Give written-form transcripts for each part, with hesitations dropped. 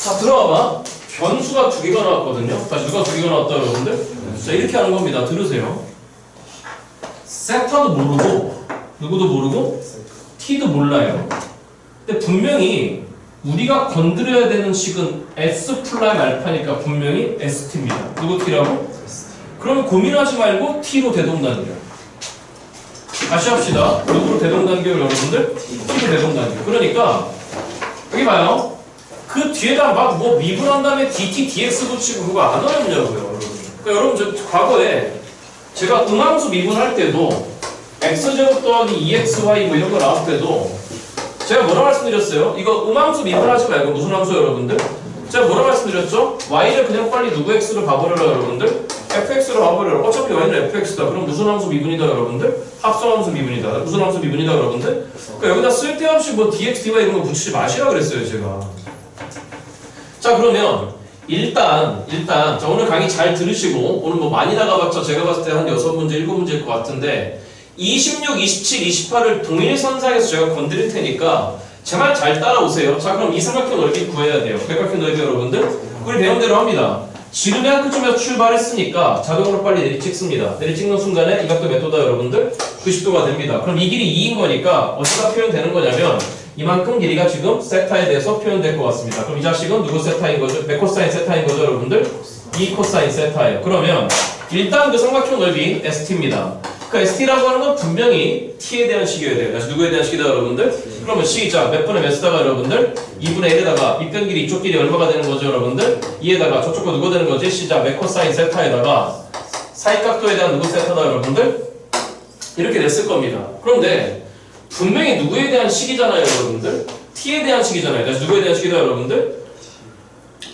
자, 들어와봐. 변수가 두 개가 나왔거든요. 자, 누가 두 개가 나왔다, 여러분들? 자, 이렇게 하는 겁니다. 들으세요. 세타도 모르고, 누구도 모르고, t도 몰라요. 근데 분명히 우리가 건드려야 되는 식은 s 플라임 알파니까 분명히 st입니다. 누구 t라고? 그러면 고민하지 말고 t로 대동단결. 다시 합시다. 누구로 대동단결 여러분들? t로 대동단결. 그러니까 여기 봐요. 그 뒤에다 막 뭐 미분한 다음에 dt, dx 붙이고 그거 안 어렵냐고요, 여러분. 그러니까 여러분 저 과거에 제가 음함수 미분할 때도 x제곱 더하기 2xy 뭐 이런 거 나올 때도 제가 뭐라 말씀드렸어요? 이거 음함수 미분하지 말고 무슨 함수 여러분들? 제가 뭐라 말씀드렸죠? y를 그냥 빨리 누구 x로 봐버려라 여러분들? fx로 봐버려라. 어차피 y는 fx다. 그럼 무슨 함수 미분이다 여러분들? 합성함수 미분이다. 무슨 함수 미분이다 여러분들? 그러니까 여기다 쓸데없이 뭐 dx, dy 이런 거 붙이지 마시라 그랬어요 제가. 자 그러면 일단 자 오늘 강의 잘 들으시고 오늘 뭐 많이 나가봤자 제가 봤을 때 한 6문제 7문제일 것 같은데 26, 27, 28을 동일선상에서 제가 건드릴 테니까 제 말 잘 따라오세요. 자 그럼 이 삼각형 넓이 구해야 돼요. 백각형 넓이 여러분들 우리 배운 대로 합니다. 지름의 한 끗쯤에서 출발했으니까 자동으로 빨리 내리찍습니다. 내리찍는 순간에 이 각도 몇 도다 여러분들? 90도가 됩니다. 그럼 이 길이 2인 거니까 어디가 표현되는 거냐면 이만큼 길이가 지금 세타에 대해서 표현될 것 같습니다. 그럼 이 자식은 누구 세타인 거죠? 몇 코사인 세타인 거죠 여러분들? 2 코사인 세타예요. 그러면 일단 그 삼각형 넓이 ST입니다. 그 ST라고 하는 건 분명히 T에 대한 식이어야 돼요. 다시 누구에 대한 식이다 여러분들? 그러면 시작 몇 분의 몇 쓰다가 여러분들? 2분의 1에다가 밑변 길이 이쪽 길이 얼마가 되는 거죠 여러분들? 2에다가 저쪽 거 누구 되는 거지? 시작 몇 코사인 세타에다가 사이각도에 대한 누구 세타다 여러분들? 이렇게 됐을 겁니다. 그런데 분명히 누구에 대한 식이잖아요 여러분들? T에 대한 식이잖아요. 다시 누구에 대한 식이다 여러분들?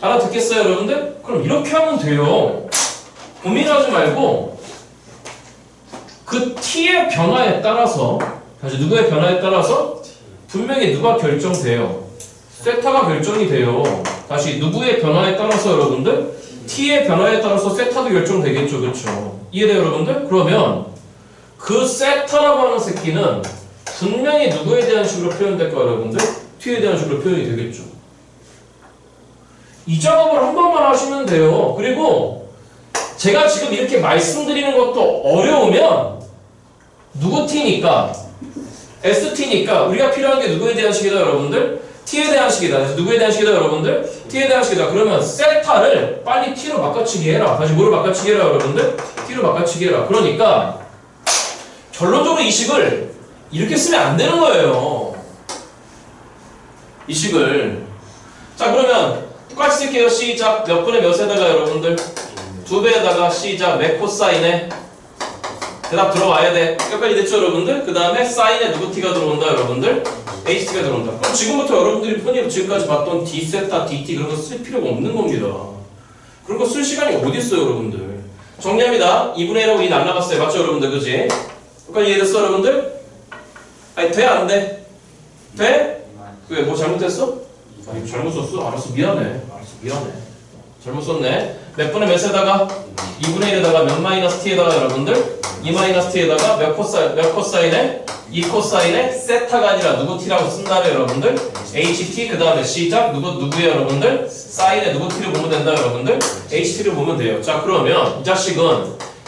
알아듣겠어요 여러분들? 그럼 이렇게 하면 돼요. 고민하지 말고 그 t의 변화에 따라서 다시 누구의 변화에 따라서 분명히 누가 결정돼요. 세타가 결정이 돼요. 다시 누구의 변화에 따라서 여러분들 t의 변화에 따라서 세타도 결정되겠죠. 그렇죠? 이해돼요 여러분들? 그러면 그 세타라고 하는 새끼는 분명히 누구에 대한 식으로 표현될까 여러분들? t에 대한 식으로 표현이 되겠죠. 이 작업을 한 번만 하시면 돼요. 그리고 제가 지금 이렇게 말씀드리는 것도 어려우면 누구 t니까 st니까 우리가 필요한 게 누구에 대한 식이다 여러분들? t에 대한 식이다. 누구에 대한 식이다 여러분들? t에 대한 식이다. 그러면 세타를 빨리 t로 바꿔치기 해라. 다시 뭐로 바꿔치기 해라 여러분들? t로 바꿔치기 해라. 그러니까 결론적으로 이 식을 이렇게 쓰면 안 되는 거예요. 이 식을 자 그러면 똑같이 쓸게요. 시작 몇 분의 몇에다가 여러분들 2배에다가 시작 몇 코사인에 대답 들어와야 돼. 여기까지 됐죠 여러분들? 그 다음에 사인에 누구 t가 들어온다 여러분들? HT가 들어온다. 그럼 지금부터 여러분들이 흔히 지금까지 봤던 D세타, DT 그런 거 쓸 필요가 없는 겁니다. 그런 거 쓸 시간이 어디 있어요 여러분들? 정리합니다. 2분의 1하고 2 날라갔어요. 맞죠 여러분들? 그지? 여기까지 이해됐어 여러분들? 아니 돼? 안 돼? 돼? 왜? 뭐 잘못했어? 아니 잘못 썼어? 알았어 미안해. 알았어 미안해. 잘못 썼네. 몇 분의 몇에다가? 2분의 1에다가 몇 마이너스 t에다가 여러분들? 2 마이너스 t에다가 몇 코사인에? 2 코사인에 세타가 아니라 누구 t라고 쓴다며 여러분들? ht 그 다음에 시작 누구예요 여러분들? 사인에 누구 t를 보면 된다 여러분들? ht를 보면 돼요. 자 그러면 이 자식은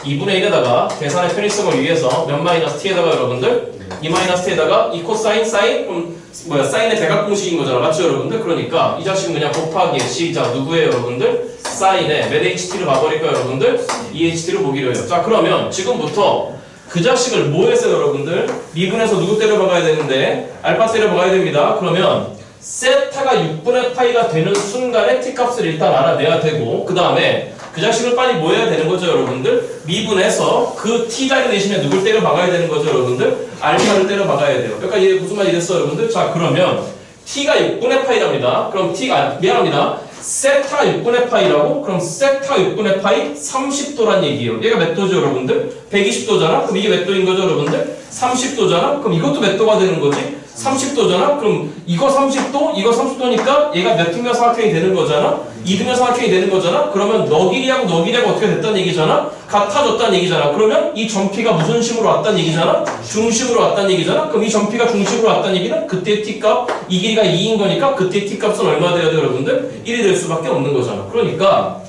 2분의 1에다가 계산의 편의성을 위해서 몇 마이너스 t에다가 여러분들? 2 마이너스 t에다가 2 코사인 사인? 그럼 뭐야 사인의 대각 공식인 거잖아. 맞죠 여러분들? 그러니까 이 자식은 그냥 곱하기 시작 누구예요 여러분들? 사인에 몇 ht를 봐버릴까요 여러분들? 2ht를 보기로 해요. 자 그러면 지금부터 그 자식을 뭐 해서 여러분들? 미분해서 누구 때려 박아야 되는데? 알파 때려 박아야 됩니다. 그러면 세타가 6분의 파이가 되는 순간에 t값을 일단 알아내야 되고 그 다음에 그 자식을 빨리 뭐 해야 되는 거죠 여러분들? 미분해서 그 t자리 대신에 누굴 때려 박아야 되는 거죠 여러분들? 알파를 때려 박아야 돼요. 여기까지 무슨 말이 됐어 여러분들? 자 그러면 t가 6분의 파이랍니다. 그럼 t가 미안합니다. 세타 6분의 파이라고? 그럼 세타 6분의 파이 30도란 얘기예요. 얘가 몇 도죠 여러분들? 120도잖아? 그럼 이게 몇 도인 거죠 여러분들? 30도잖아? 그럼 이것도 몇 도가 되는 거지? 30도잖아? 그럼 이거 30도? 이거 30도니까 얘가 몇 등변 삼각형이 되는 거잖아? 2등변 삼각형이 되는 거잖아? 그러면 너 길이하고 너 길이하고 어떻게 됐다는 얘기잖아? 같아졌다는 얘기잖아. 그러면 이 점피가 무슨 식으로 왔다는 얘기잖아? 중심으로 왔다는 얘기잖아? 그럼 이 점피가 중심으로 왔다는 얘기는 그때 t값 이 길이가 2인 거니까 그때 t 값은 얼마 돼야 돼요 여러분들? 1이 될 수밖에 없는 거잖아. 그러니까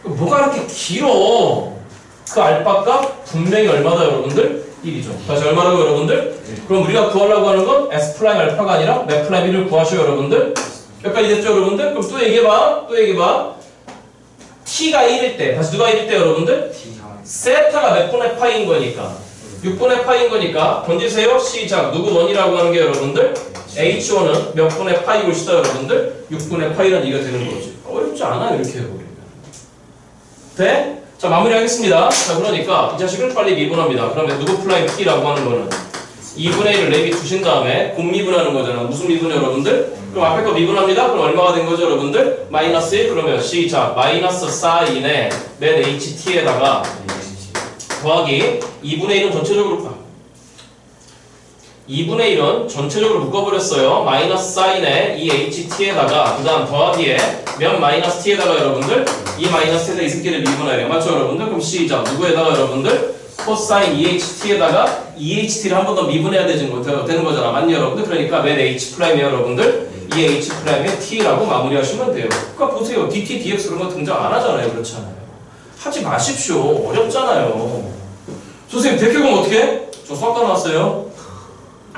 뭐가 이렇게 길어? 그 알파 값 분명히 얼마다 여러분들? 1이죠. 다시 얼마라고 여러분들? 그럼 우리가 구하려고 하는 건 S 프라임 알파가 아니라 맥 프라임 1을 구하셔요 여러분들. 여기까지 됐죠 여러분들? 그럼 또 얘기해봐. t가 1일 때, 다시 누가 1일 때 여러분들? 세타가 몇 분의 파이인 거니까 6분의 파이인 거니까 던지세요. 시작. 누구 원이라고 하는 게 여러분들? H1은 몇 분의 파이 올시다 여러분들? 6분의 파이란 얘기가 되는 거지. 어렵지 않아요 이렇게 해버리면. 돼? 자 마무리하겠습니다. 자 그러니까 이 자식을 빨리 미분합니다. 그러면 누구 플라임 t라고 하는 거는 2분의 1을 내비 두신 다음에 곱 미분하는 거잖아. 무슨 미분 여러분들? 그럼 앞에 거 미분합니다. 그럼 얼마가 된 거죠 여러분들? 마이너스 1 그러면 시작. 마이너스 4인의 맨 ht에다가 더하기 2분의 1은 전체적으로 묶어버렸어요. 마이너스 사인에 이 ht에다가 그 다음 더하기에 면 마이너스 t에다가 여러분들 이 마이너스에다 이 새끼를 미분하래요. 맞죠 여러분들? 그럼 시작. 누구에다가 여러분들? 코사인 EHT에다가 EHT를 한 번 더 미분해야 되는 거잖아. 맞니 여러분들? 그러니까 맨 H'이에요 여러분들. 이 H'의 T라고 마무리하시면 돼요. 그러니까 보세요. DT, DX 그런 거 등장 안 하잖아요. 그렇잖아요. 하지 마십시오. 어렵잖아요. 선생님 대표공 어떻게 해? 저 수학과 나왔어요.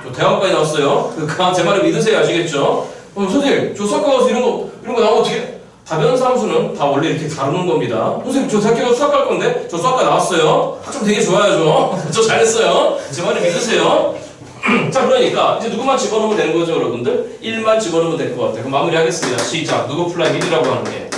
저 대학까지 나왔어요. 제 말을 믿으세요. 아시겠죠? 선생님 저 수학과 가서 이런 거 나오면 어떻게 해? 다변사 함수는 다 원래 이렇게 다루는 겁니다. 선생님 저 대학교 가서 수학 갈 건데 저 수학과 나왔어요. 학점 되게 좋아요. 저 잘했어요. 제 말을 믿으세요. 자 그러니까 이제 누구만 집어넣으면 되는 거죠 여러분들? 1만 집어넣으면 될 것 같아요. 그럼 마무리하겠습니다. 시작. 누구 플라임 1이라고 하는 게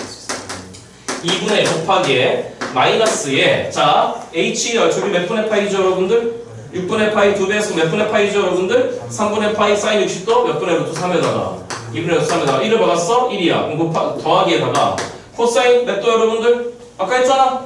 2분의 1 곱하기에 마이너스에 자 H 저기 몇 분의 파이죠 여러분들? 6분의 파이 2배에서 몇 분의 파이죠 여러분들? 3분의 파이 사인 60도 몇 분의 루트 3에다가 2분의 루트 3에다가 1을 받았어? 1이야. 그럼 더하기에다가 코사인 몇 도 여러분들? 아까 했잖아?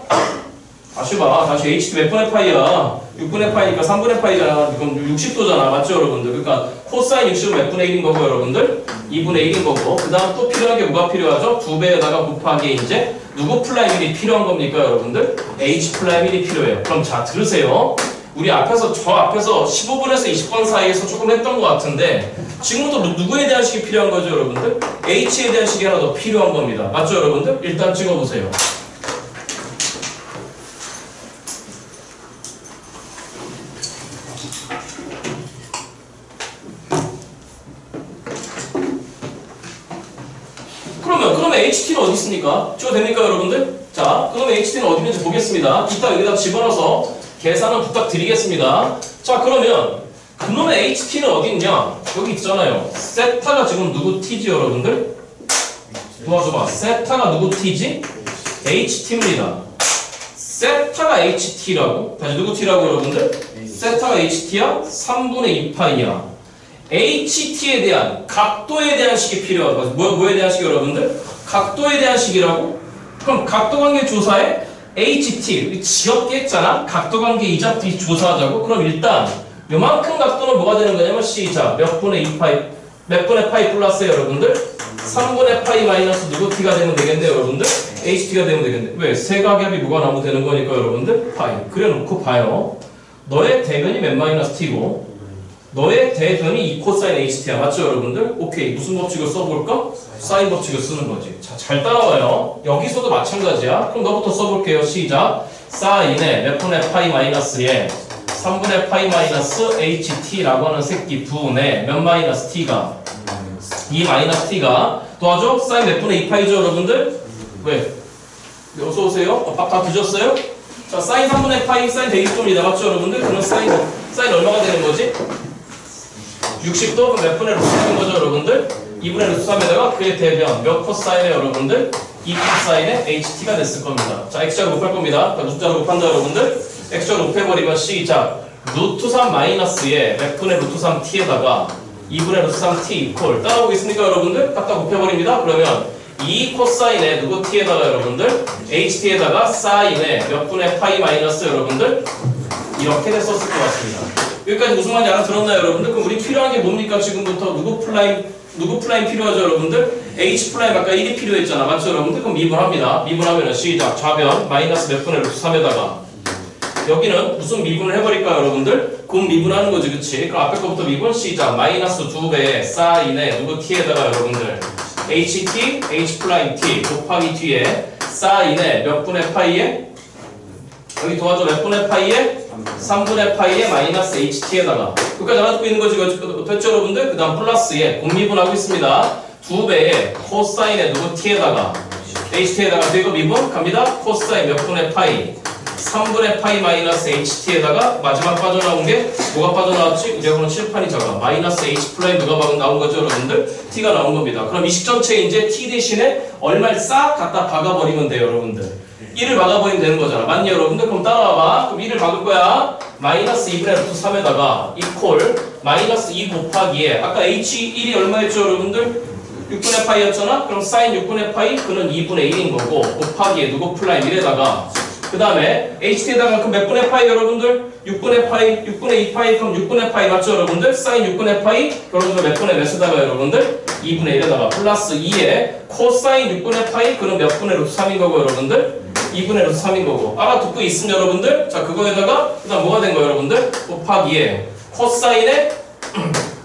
다시 봐. 다시 HT 몇 분의 파이야? 6분의 파이니까 3분의 파이잖아. 그럼 60도잖아. 맞죠 여러분들? 그러니까 코사인 60은 몇 분의 1인 거고 여러분들? 2분의 1인 거고 그 다음 또 필요한 게 뭐가 필요하죠? 2배에다가 곱하기 이제 누구 플라임 1이 필요한 겁니까 여러분들? H 플라임 1이 필요해요. 그럼 자 들으세요. 우리 앞에서 저 앞에서 15분에서 20분 사이에서 조금 했던 것 같은데 지금부터 누구에 대한 식이 필요한 거죠 여러분들? H에 대한 식이 하나 더 필요한 겁니다. 맞죠 여러분들? 일단 찍어보세요. 그러면 HT는 어디 있습니까? 찍어도 됩니까 여러분들? 자 그러면 HT는 어디 있는지 보겠습니다. 이따 여기다 집어넣어서 계산은 부탁드리겠습니다. 자 그러면 그놈의 HT는 어디 있냐? 여기 있잖아요. 세타가 지금 누구 T지 여러분들? 도와줘봐. 세타가 누구 T지? HT입니다. 세타가 HT라고? 다시 누구 T라고 여러분들? 세타가 HT야? 3분의 2파이야. HT에 대한 각도에 대한 식이 필요하다. 뭐에 대한 식이 여러분들? 각도에 대한 식이라고? 그럼 각도관계 조사에 HT, 지엽게 했잖아? 각도관계 이잡기 조사하자고? 그럼 일단 요만큼 각도는 뭐가 되는 거냐면 시작. 몇 분의 2파이, 몇 분의 파이 플러스에 여러분들? 3분의 파이 마이너스 누구 t가 되면 되겠네요 여러분들? HT가 되면 되겠네. 왜? 세각압이 뭐가 나오면 되는 거니까 여러분들? 파이. 그래 놓고 봐요. 너의 대변이 몇 마이너스 t고 너의 대변이 2 코사인 HT야. 맞죠 여러분들? 오케이. 무슨 법칙을 써볼까? 사인 법칙을 쓰는 거지. 자, 잘 따라와요. 여기서도 마찬가지야. 그럼 너부터 써볼게요. 시작. 사인에 몇 분의 파이 마이너스에 3분의 파이 마이너스 HT라고 하는 새끼 분의 몇 마이너스 T가 2 마이너스 T가 도와줘? 사인 몇 분의 2파이죠 여러분들? 왜? 어서오세요? 다 드셨어요? 자, 사인 3분의 파이 사인 대입도입니다. 맞죠 여러분들? 그럼 사인 얼마가 되는 거지? 60도? 몇 분의 루트 3인 거죠 여러분들? 2분의 루트 3에다가 그의 대변 몇 코사인에 여러분들? 2 코사인에 HT가 됐을 겁니다. 자, X자로 곱할 겁니다. 루트자로 곱한다 여러분들? X자로 곱해버리면 시작. 루트 3 마이너스에 몇 분의 루트 3t에다가 2분의 루트 3t 이퀄 따라오겠습니까 여러분들? 갖다 곱해버립니다. 그러면 2 코사인에 누구 t에다가 여러분들? HT에다가 사인에 몇 분의 파이 마이너스 여러분들? 이렇게 됐었을 것 같습니다. 여기까지 무슨 말인지 알아들었나요 여러분들? 그럼 우리 필요한 게 뭡니까 지금부터? 누구 플라임 필요하죠 여러분들? H 플라임 아까 1이 필요했잖아. 맞죠 여러분들? 그럼 미분합니다. 미분하면 시작. 좌변 마이너스 몇 분의 루트 3에다가 여기는 무슨 미분을 해버릴까요 여러분들? 곱 미분하는 거지, 그치? 그럼 앞에 거부터 미분 시작. 마이너스 2배의 사인에 누구 t에다가 여러분들 ht, h 프라임 t 곱하기 뒤에 사인에 몇 분의 파이에? 여기 도와줘. 몇 분의 파이에? 3분의 파이에 마이너스 ht에다가 여기까지 알아듣고 있는 거지, 됐죠 여러분들? 그 다음 플러스에 곱 미분하고 있습니다. 2배의 코사인에 누구 t에다가 ht에다가 이거 미분 갑니다. 코사인 몇 분의 파이 3분의 파이 마이너스 ht에다가 마지막 빠져나온 게 뭐가 빠져나왔지? 우리하고는 칠판이 작아. 마이너스 h 플라임 누가 나온 거죠 여러분들? t가 나온 겁니다. 그럼 이 식전체 이제 t 대신에 얼마를 싹 갖다 박아버리면 돼요 여러분들. 1을 박아버리면 되는 거잖아. 맞니 여러분들? 그럼 따라와봐. 그럼 1을 박을 거야. 마이너스 2분의 루트 3에다가 이퀄 마이너스 2 곱하기에 아까 h1이 얼마였죠 여러분들? 6분의 파이였잖아? 그럼 사인 6분의 파이 그는 2분의 1인 거고 곱하기에 누구 플라임 1에다가 그 다음에 ht에다가 그 몇 분의 파이 여러분들? 6분의 파이, 6분의 2파이 그럼 6분의 파이 맞죠 여러분들? 사인 6분의 파이 결국은 몇 분의 몇에다가 여러분들? 2분의 1에다가 플러스 2에 코사인 6분의 파이 그는 몇 분의 루트 3인 거고 여러분들? 2분의 루트 3인 거고 알아듣고 있음 여러분들? 자 그거에다가 그 다음 뭐가 된 거예요 여러분들? 곱하기에 코사인에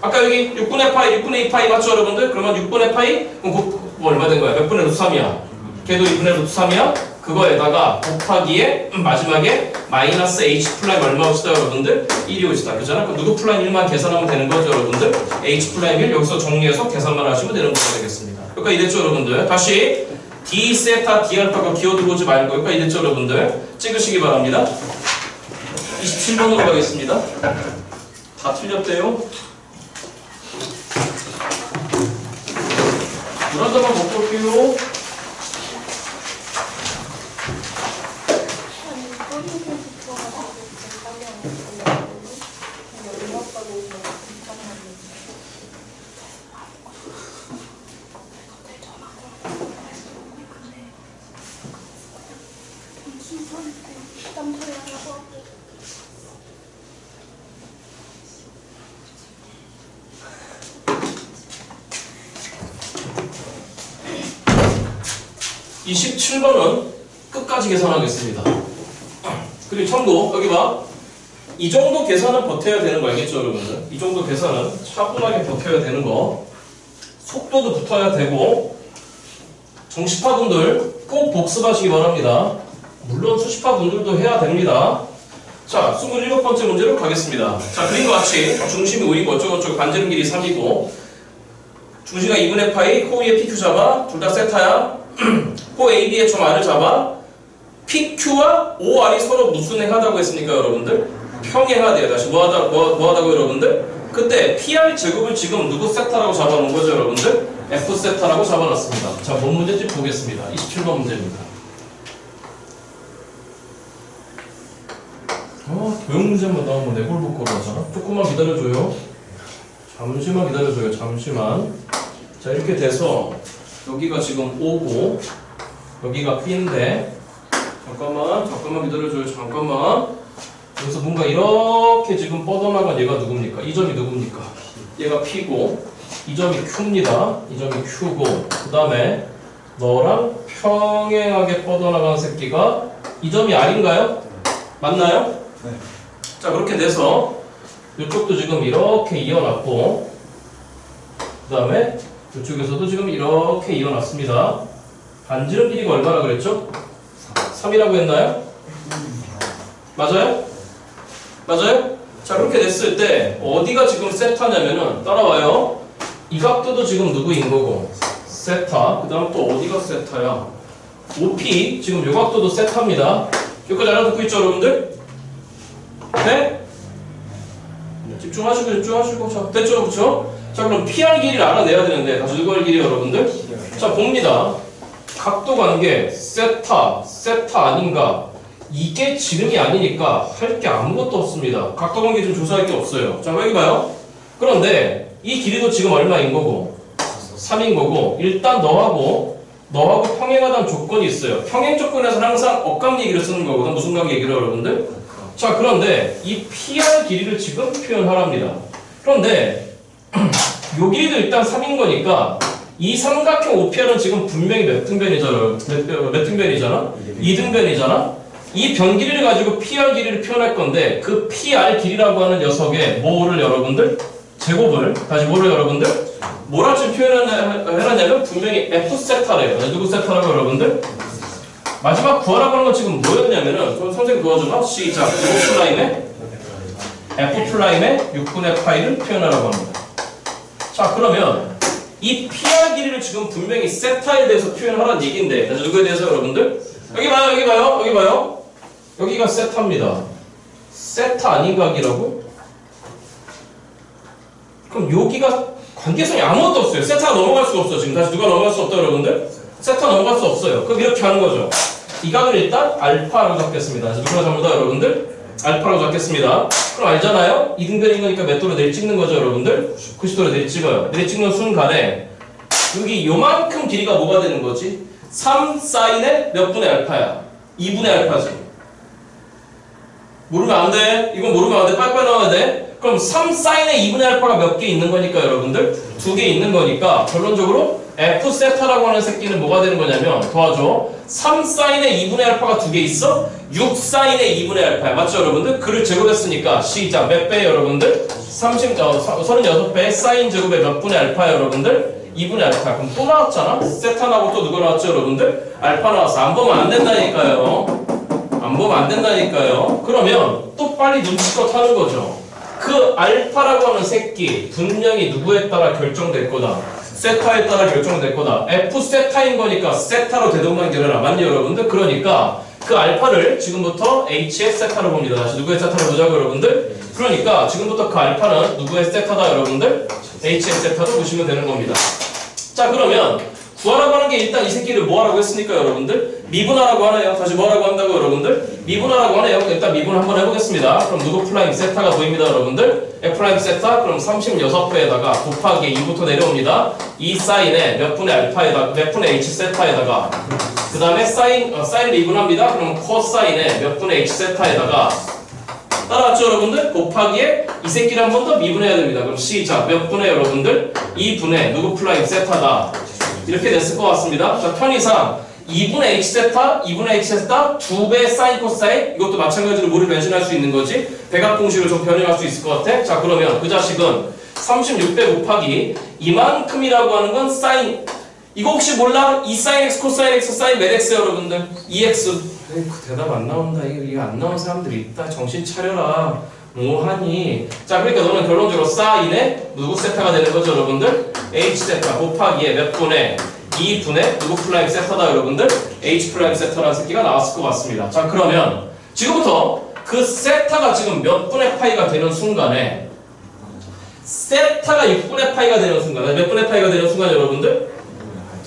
아까 여기 6분의 파이, 6분의 2파이 맞죠 여러분들? 그러면 6분의 파이? 그럼 뭐 얼마 된 거야? 몇 분의 루트 3이야? 걔도 2분의 루트 3이야? 그거에다가 곱하기에 마지막에 마이너스 h 플라임 얼마 오시다 여러분들? 1이 오시다 그잖아? 그럼 누구 플라임 1만 계산하면 되는 거죠 여러분들? h 플라임 1 여기서 정리해서 계산만 하시면 되는 거가 되겠습니다. 여기까지 이랬죠 여러분들? 다시 d 세타 d 알파가 기어 들어오지 말고 여기까지 이랬죠 여러분들? 찍으시기 바랍니다. 27번으로 가겠습니다. 다 틀렸대요. 물 한 잔만 먹고 올게요. 이 17번은 끝까지 계산하겠습니다. 그리고 참고 여기 봐. 이 정도 계산은 버텨야 되는 거 알겠죠 여러분들? 이 정도 계산은 차분하게 버텨야 되는 거. 속도도 붙어야 되고 정시파분들 꼭 복습하시기 바랍니다. 물론 수시파분들도 해야 됩니다. 자 27번째 문제로 가겠습니다. 자 그림과 같이 중심이 5이고 어쩌고저쩌고 반지름 길이 3이고 중심가 2분의 파이 코 위에 PQ 잡아 둘 다 세타야. 코 AB의 점 R을 잡아 PQ와 OR이 서로 무슨 행하다고 했습니까 여러분들? 평행하대요. 다시 뭐하다고 여러분들? 그때 PR 제곱을 지금 누구 세타라고 잡아놓은 거죠 여러분들? F 세타라고 잡아놨습니다. 자 뭔 문제인지 보겠습니다. 27번 문제입니다. 도형 문제만 나오면 내골복고로 하잖아. 조금만 기다려줘요. 잠시만 기다려줘요. 잠시만. 자 이렇게 돼서 여기가 지금 O고 여기가 P인데 잠깐만 기다려줘요. 잠깐만. 여기서 뭔가 이렇게 지금 뻗어나간 얘가 누굽니까? 이 점이 누굽니까? 얘가 P고 이 점이 Q입니다. 이 점이 Q고 그 다음에 너랑 평행하게 뻗어나간 새끼가 이 점이 R인가요? 맞나요? 네. 자 그렇게 돼서 이쪽도 지금 이렇게 이어놨고 그 다음에 이쪽에서도 지금 이렇게 이어놨습니다. 반지름 길이가 얼마나 그랬죠? 3이라고 했나요? 맞아요? 맞아요? 자 그렇게 됐을 때 어디가 지금 세타냐면은 따라와요. 이 각도도 지금 누구인 거고 세타. 그 다음 또 어디가 세타야? OP 지금 요 각도도 세타입니다. 여기까지 알아듣고 있죠 여러분들? 네? 집중하시고 자 됐죠 그렇죠? 자 그럼 PR 길이를 알아내야 되는데 다시 누구 할 길이 여러분들? 자 봅니다. 각도 관계 세타 아닌가? 이게 지름이 아니니까 할 게 아무것도 없습니다. 각도 관계 좀 조사할 게 없어요. 자 여기 봐요. 그런데 이 길이도 지금 얼마인 거고 3인 거고 일단 너하고 평행하다는 조건이 있어요. 평행 조건에서는 항상 억각 얘기를 쓰는 거거든. 무슨 각 얘기를 여러분들? 자 그런데 이 PR 길이를 지금 표현하랍니다. 그런데 요 길이도 일단 3인 거니까 이 삼각형 OPR은 지금 분명히 몇 등변이잖아? 2등변이잖아? 이 변 길이를 가지고 PR 길이를 표현할 건데 그 PR 길이라고 하는 녀석의 뭐를 여러분들? 제곱을 다시 뭐를 여러분들? 뭐라 지금 해놨냐면 분명히 F 세타래요. 누구 세타라고 여러분들? 마지막 구하라고 하는 건 지금 뭐였냐면은 그럼 선생님 도와줘봐. 시작. F'의 6분의 파이를 표현하라고 합니다. 자 그러면 이 PR 길이를 지금 분명히 세타에 대해서 표현하라는 얘기인데 다시 누구에 대해서 여러분들? 여기 봐요. 여기가 세타입니다. 세타 아닌 각이라고? 그럼 여기가 관계성이 아무것도 없어요. 세타가 넘어갈 수가 없어. 지금 다시 누가 넘어갈 수 없다 여러분들? 세타 넘어갈 수 없어요. 그럼 이렇게 하는 거죠. 이 각을 일단 알파로 잡겠습니다. 다시 누구나 전부 다 여러분들? 알파로 잡겠습니다. 그럼 알잖아요? 이등변인 거니까 몇 도로 내리 찍는 거죠 여러분들? 90도로 내리 찍어요. 내리 찍는 순간에 여기 요만큼 길이가 뭐가 되는 거지? 3 사인의 몇 분의 알파야? 2분의 알파지. 모르면 안 돼. 이건 모르면 안 돼. 빨리빨리 나와야 돼. 그럼 3 사인의 2분의 알파가 몇 개 있는 거니까 여러분들? 2개 있는 거니까 결론적으로 F 세타라고 하는 새끼는 뭐가 되는 거냐면 도와줘. 3 사인의 2분의 알파가 2개 있어? 6 사인의 2분의 알파야. 맞죠 여러분들? 그를 제곱했으니까 시작. 몇 배 여러분들? 36배의 사인 제곱의 몇 분의 알파야 여러분들? 2분의 알파. 그럼 또 나왔잖아? 세타 나오고 또 누가 나왔죠 여러분들? 알파 나왔어. 안 보면 안 된다니까요. 안 보면 안 된다니까요. 그러면 또 빨리 눈치껏 하는 거죠. 그 알파라고 하는 새끼 분명히 누구에 따라 결정될 거다. 세타에 따라 결정될 거다. F 세타인 거니까 세타로 대동관계를 맞니 여러분들? 그러니까 그 알파를 지금부터 H의 세타로 봅니다. 다시 누구의 세타로 보자고 여러분들? 그러니까 지금부터 그 알파는 누구의 세타다 여러분들? H의 세타로 보시면 되는 겁니다. 자 그러면 구하라고 하는 게 일단 이 새끼를 뭐 하라고 했으니까 여러분들? 미분하라고 하네요. 다시 뭐 하라고 한다고 여러분들? 미분하라고 하네요. 일단 미분 한번 해보겠습니다. 그럼 누구 플라임 세타가 보입니다 여러분들? F 플라임 세타 그럼 36배에다가 곱하기 2부터 내려옵니다. 2 사인에 몇 분의 알파에다가 몇 분의 H 세타에다가 그 다음에 사인을 미분합니다. 그럼 코사인에 몇 분의 H 세타에다가 따라왔죠 여러분들? 곱하기에 이 새끼를 한 번 더 미분해야 됩니다. 그럼 시작 몇 분의 여러분들? 2분의 누구 플라임 세타다. 이렇게 됐을 것 같습니다. 자, 편의상 2분의 H세타, 2분의 H세타, 2배 사인 코사인 이것도 마찬가지로 뭐를 변신할 수 있는 거지? 대각 공식을 좀 변형할 수 있을 것 같아? 자 그러면 그 자식은 36배 곱하기 이만큼이라고 하는 건 사인 이거 혹시 몰라? 2 사인 X 코사인 X 사인 몇 X 여러분들? 2X 그 대답 안 나온다. 이거 안 나온 사람들이 있다. 정신 차려라. 뭐하니? 자 그러니까 너는 결론적으로 사인의 누구 세타가 되는 거죠 여러분들? H세타 곱하기에 몇 분의 2분의 누구 플라임 세타다 여러분들? H 플라임 세타라는 새끼가 나왔을 것 같습니다. 자 그러면 지금부터 그 세타가 지금 몇 분의 파이가 되는 순간에 세타가 6분의 파이가 되는 순간 몇 분의 파이가 되는 순간 여러분들?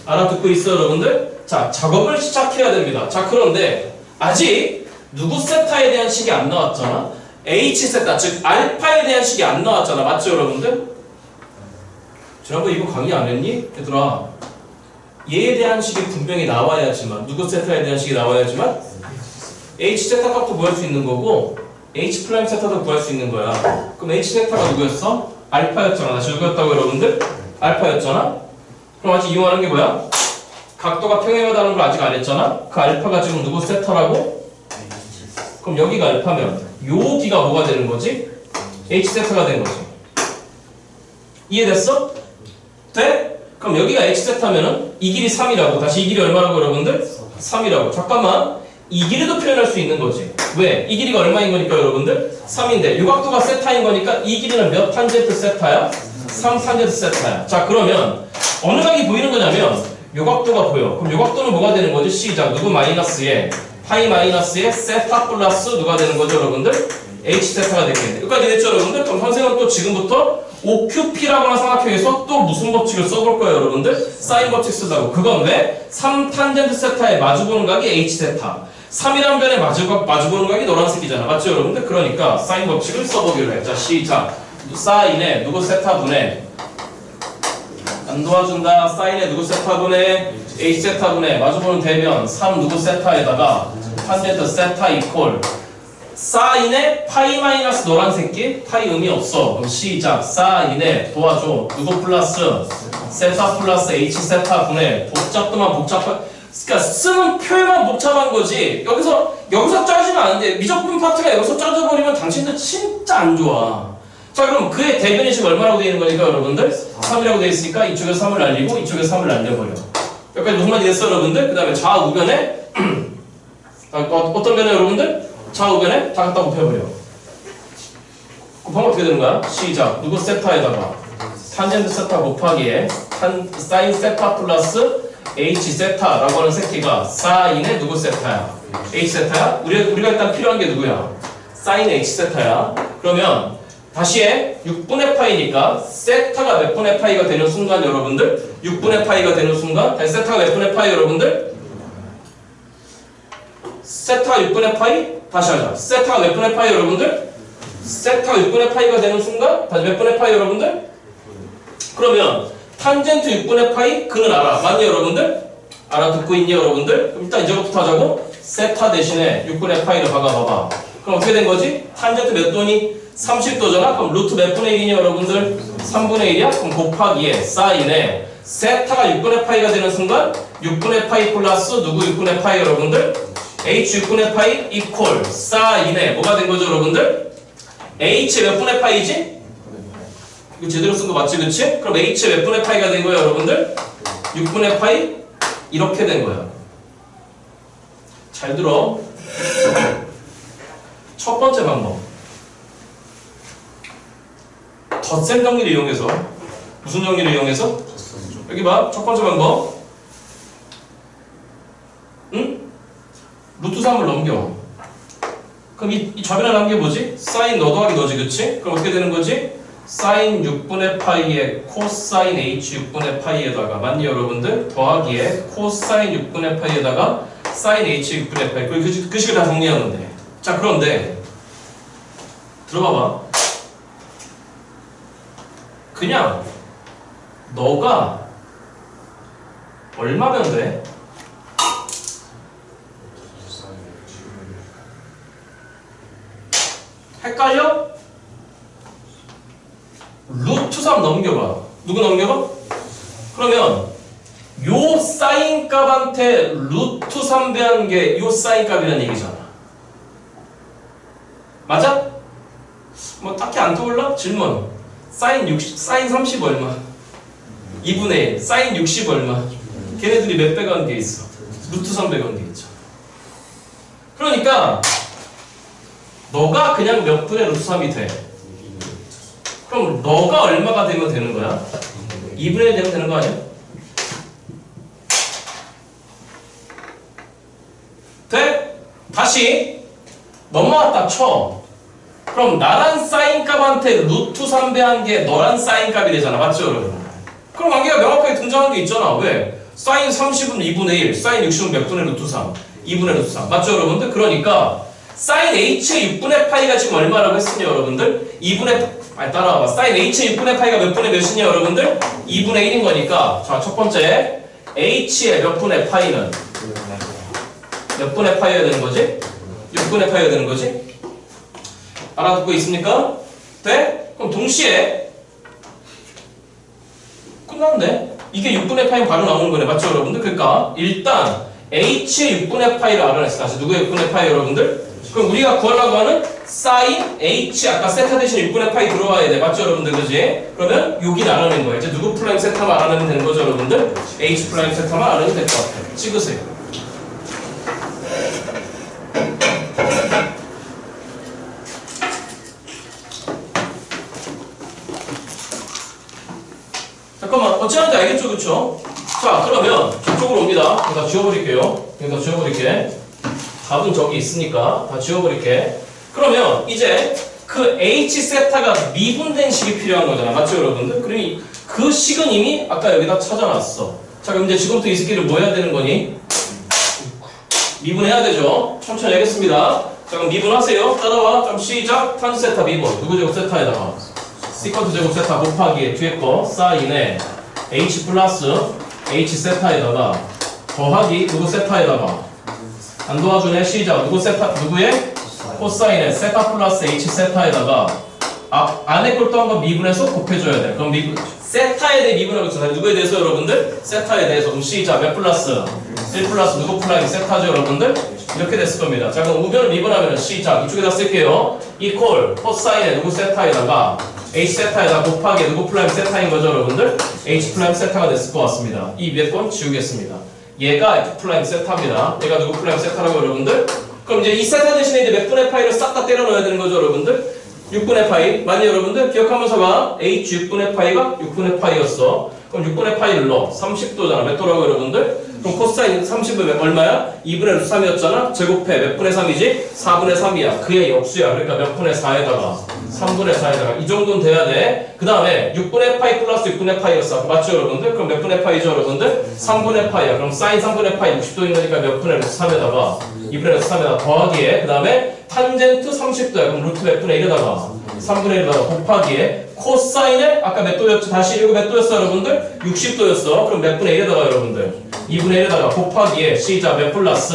알아듣고 있어 여러분들? 자 작업을 시작해야 됩니다. 자 그런데 아직 누구 세타에 대한 식이 안 나왔잖아? H세타 즉 알파에 대한 식이 안 나왔잖아. 맞죠 여러분들? 지난번 이거 강의 안 했니? 얘들아 얘에 대한 식이 분명히 나와야지만 누구 세타에 대한 식이 나와야지만 H세타 값도 구할 수 있는 거고 H 플라임 세타도 구할 수 있는 거야. 그럼 H세타가 누구였어? 알파였잖아. 다시 누구였다고 여러분들? 알파였잖아? 그럼 아직 이용하는 게 뭐야? 각도가 평행하다는 걸 아직 안 했잖아? 그 알파가 지금 누구 세타라고? 그럼 여기가 알파면 여기가 뭐가 되는 거지? H세타가 된 거지. 이해됐어? 돼? 그럼 여기가 H세타면은 이 길이 3이라고. 다시 이 길이 얼마라고 여러분들? 3이라고. 잠깐만. 이 길이도 표현할 수 있는 거지. 왜? 이 길이가 얼마인 거니까 여러분들? 3인데 요 각도가 세타인 거니까 이 길이는 몇 탄젠트 세타야? 3 탄젠트 세타야. 자 그러면 어느 각이 보이는 거냐면 요 각도가 보여. 그럼 요 각도는 뭐가 되는 거지? 시작. 누구 마이너스에 파이 마이너스에 세타 플러스 누가 되는 거죠 여러분들? H세타가 되겠네. 여기까지 됐죠 여러분들? 그럼 선생님은 또 지금부터 OQP라고나 삼각형에서 또 무슨 법칙을 써볼 거예요 여러분들? 사인 법칙 쓰자고. 그건 왜? 3 탄젠트 세타에 마주보는 각이 H세타 3이란 변에 마주보는 각이 노란색이잖아. 맞죠 여러분들? 그러니까 사인 법칙을 써보기로 해. 자 시작. 사인에 누구 세타분의 안 도와준다. 사인에 누구 세타분의 H세타분의 마주보는 대면 3 누구 세타에다가 탄젠트 세타 이퀄 사인에 파이 마이너스 노란색끼 파이 의미 없어. 그럼 시작. 사인에 도와줘. 누구 플러스 세타 플러스 H세타 분의 복잡도만 복잡한 그러니까 쓰는 표현만 복잡한 거지 여기서 짜지면 안 돼. 미적분 파트가 여기서 짜져버리면 당신들 진짜 안 좋아. 자 그럼 그의 대변이 지금 얼마라고 되어 있는 거니까 여러분들? 3이라고 되어 있으니까 이쪽에서 3을 날리고 이쪽에서 3을 날려버려. 여기까지 무슨 말이 됐어 여러분들? 그 다음에 좌우변에 어떤 변에 여러분들? 좌우변에 다 갖다 곱해버려. 곱하면 어떻게 되는 거야? 시작. 누구 세타에다가 탄젠트 세타 곱하기에 사인 세타 플러스 h 세타라고 하는 새끼가 사인의 누구 세타야? h 세타야? 우리가 일단 필요한 게 누구야? 사인 h 세타야. 그러면 다시 해. 6분의 파이니까 세타가 몇 분의 파이가 되는 순간 여러분들? 6분의 파이가 되는 순간 세타가 몇 분의 파이 여러분들? 세타가 6분의 파이? 다시 하자. 세타가 몇 분의 파이 여러분들? 세타가 6분의 파이가 되는 순간 다시 몇 분의 파이 여러분들? 그러면 탄젠트 6분의 파이? 그는 알아. 맞니 여러분들? 알아듣고 있니 여러분들? 그럼 일단 이제부터 하자고. 세타 대신에 6분의 파이를 박아봐봐. 그럼 어떻게 된 거지? 탄젠트 몇 도니? 30도잖아? 그럼 루트 몇 분의 1이니 여러분들? 3분의 1이야? 그럼 곱하기에 사인에 세타가 6분의 파이가 되는 순간 6분의 파이 플러스 누구 6분의 파이 여러분들? h 6분의 파이 이퀄 사인에 뭐가 된 거죠 여러분들? h 몇 분의 파이지? 이거 제대로 쓴 거 맞지 그치? 그럼 h 몇 분의 파이가 된 거야 여러분들? 6분의 파이? 이렇게 된 거야. 잘 들어. 첫 번째 방법. 덧셈 정리를 이용해서 무슨 정리를 이용해서? 여기 봐. 첫 번째 방법. 응? 루트 3을 넘겨. 그럼 이 좌변에 남은 게 뭐지? 사인 너 더하기 너지 그치? 그럼 어떻게 되는 거지? 사인 6분의 파이에 코사인 h 6분의 파이에다가 맞니 여러분들? 더하기에 코사인 6분의 파이에다가 사인 h 6분의 파이. 그 식을 다 정리하는데. 자 그런데 들어봐봐. 그냥 너가 얼마면 돼? 헷갈려? 루트 3 넘겨봐. 누구 넘겨봐? 그러면 요 사인 값한테 루트 3 배한 게 요 사인 값이라는 얘기잖아. 맞아? 뭐 딱히 안 떠올라? 질문. 사인 30 얼마? 2분의 1. 사인 60 얼마? 걔네들이 몇 배가 한 게 있어? 루트 3 배가 한 게 있죠. 그러니까 너가 그냥 몇 분의 루트 3이 돼. 그럼 너가 얼마가 되면 되는 거야? 2분의 1 되면 되는 거 아니야? 돼? 다시 넘어왔다 쳐. 그럼 나란 사인 값한테 루트 3 배한 게 너란 사인 값이 되잖아. 맞죠 여러분? 그럼 관계가 명확하게 등장하는 게 있잖아. 왜? 사인 30은 2분의 1, 사인 60은 몇 분의 루트 3? 2분의 루트 3. 맞죠 여러분들? 그러니까 사인 h의 6분의 파이가 지금 얼마라고 했으니 여러분들? 2분의 따라와봐. 사인 h의 6분의 파이가 몇 분의 몇이니 여러분들? 2분의 1인 거니까 자 첫 번째 h의 몇 분의 파이는 몇 분의 파이여야 되는 거지? 6분의 파이여야 되는 거지? 알아듣고 있습니까? 돼? 그럼 동시에 끝났네. 이게 6분의 파이면 바로 나오는 거네. 맞죠 여러분들? 그러니까 일단 h의 6분의 파이를 알아냈어. 다시 누구의 6분의 파이 여러분들? 그럼 우리가 구하려고 하는 사인 h 아까 세타 대신 6분의 파이 들어와야 돼. 맞죠 여러분들? 그지? 그러면 여기 알아낸 거야. 이제 누구 프라임 세타만 알아내면 되는 거죠 여러분들? h 프라임 세타만 알아내면 될 것 같아요. 찍으세요. 잠깐만 어찌하는지 알겠죠? 그쵸? 자 그러면 저쪽으로 옵니다. 다 지워버릴게요. 다 지워버릴게. 답은 저기 있으니까 다 지워버릴게. 그러면 이제 그 h 세타가 미분된 식이 필요한 거잖아. 맞죠 여러분들? 그러니 그 식은 이미 아까 여기다 찾아놨어. 자 그럼 이제 지금부터 이 새끼를 뭐 해야 되는 거니? 미분해야 되죠. 천천히 하겠습니다. 자 그럼 미분하세요. 따라와. 그럼 시작. 탄 세타 미분. 누구 제곱 세타에다가 시컨트 제곱 세타 곱하기 뒤에 거 사인에 h 플러스 h 세타에다가 더하기 누구 세타에다가 안 도와주네. 시작. 누구 세타 누구의 코사인에 세타 플러스 h 세타에다가 안에 걸 또 한번 미분해서 곱해줘야 돼. 그럼 세타에 대해 미분하고 있잖아요. 누구에 대해서 여러분들? 세타에 대해서. 그럼 시작. 몇 플러스 1 플러스 누구 플라임 세타죠 여러분들? 이렇게 됐을 겁니다. 자 그럼 우변을 미분하면 시작 이쪽에다 쓸게요. 이퀄 코사인에 누구 세타에다가 H 세타에다 곱하기 누구 플라임 세타인 거죠 여러분들? H 플라임 세타가 됐을 것 같습니다. 이 위에 건 지우겠습니다. 얘가 F 플라임 세타입니다. 얘가 누구 플라임 세타라고 여러분들? 그럼 이제 이 세타 대신에 이제 몇 분의 파이를 싹 다 때려 넣어야 되는 거죠 여러분들? 6분의 파이 맞니 여러분들? 기억하면서 가 H 6분의 파이가 6분의 파이였어. 그럼 6분의 파이를 넣어 30도잖아. 몇 도라고 여러분들? 그럼 코사인 30은 얼마야? 2분의 루트 3이었잖아? 제곱해 몇 분의 3이지? 4분의 3이야. 그의 역수야. 그러니까 몇 분의 4에다가 3분의 4에다가 이 정도는 돼야 돼. 그 다음에 6분의 파이 플러스 6분의 파이였어. 맞죠 여러분들? 그럼 몇 분의 파이죠 여러분들? 3분의 파이야. 그럼 사인 3분의 파이 60도인 거니까 몇 분의 루트 3에다가 2분의 루트 3에다가 더하기에 그 다음에 탄젠트 30도야. 그럼 루트 몇 분의 1에다가 3분의 1에다가 곱하기에 코사인에 아까 몇 도였죠? 다시 이거 몇 도였어 여러분들? 60도였어. 그럼 몇 분의 1에다가 여러분들? 2분의 1에다가 곱하기에 시작 몇 플러스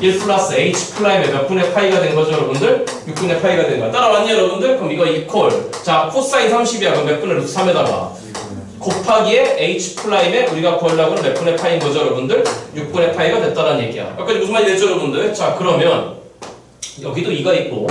1 플러스 H 플라임에 몇 분의 파이가 된 거죠 여러분들? 6분의 파이가 된 거야. 따라왔니 여러분들? 그럼 이거 이퀄 자 코사인 30이야. 그럼 몇 분의 루트 3에다가 곱하기에 H 플라임에 우리가 구하려고 하는 몇 분의 파이인 거죠 여러분들? 6분의 파이가 됐다는 얘기야. 아까 무슨 말이 됐죠 여러분들? 자 그러면 여기도 2가 있고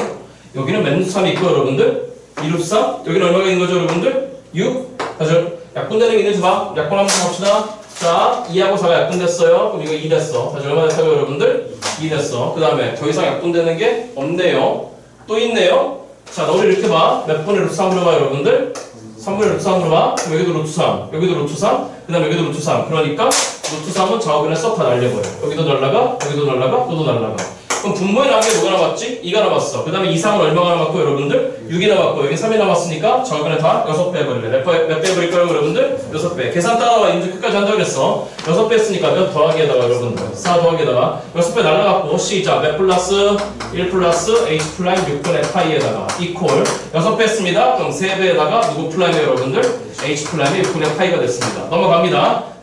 여기는 몇 루트 3이 있고 여러분들? 2 루트 3? 여기는 얼마가 있는 거죠 여러분들? 6? 다시 약분되는 게 있는지 봐. 약분 한번 봅시다. 자 2하고 4가 약분됐어요. 그럼 이거 2 됐어. 다시 얼마 됐다고 여러분들? 2 됐어. 그 다음에 더 이상 약분되는 게 없네요. 또 있네요. 자 너를 이렇게 봐. 몇 분의 루트 3으로 봐 여러분들? 3분의 루트 3으로 봐. 그럼 여기도 루트 3 여기도 루트 3 그 다음에 여기도 루트 3 그러니까 루트 3은 좌우변에 썩 다 날려버려. 여기도 날라가 여기도 날라가 또도 날라가. 그럼 분모에 남은 게 뭐가 남았지? 2가 남았어. 그 다음에 2, 3은 얼마가 남았고 여러분들? 6이 남았고 여기 3이 남았으니까 좌우변에 다 6배 해버릴래. 몇 배 해버릴까요 여러분들? 6배. 계산 따라와. 이제 끝까지 한다고 그랬어. 6배 했으니까 몇 더하기에다가 여러분들 4 더하기에다가 6배 날라갔고 시작 몇 플러스 1 플러스 H 플라임 6분의 파이에다가 이퀄 6배 했습니다. 그럼 3배에다가 누구 플라임이 여러분들? H 플라임이 6분의 파이가 됐습니다. 넘어갑니다.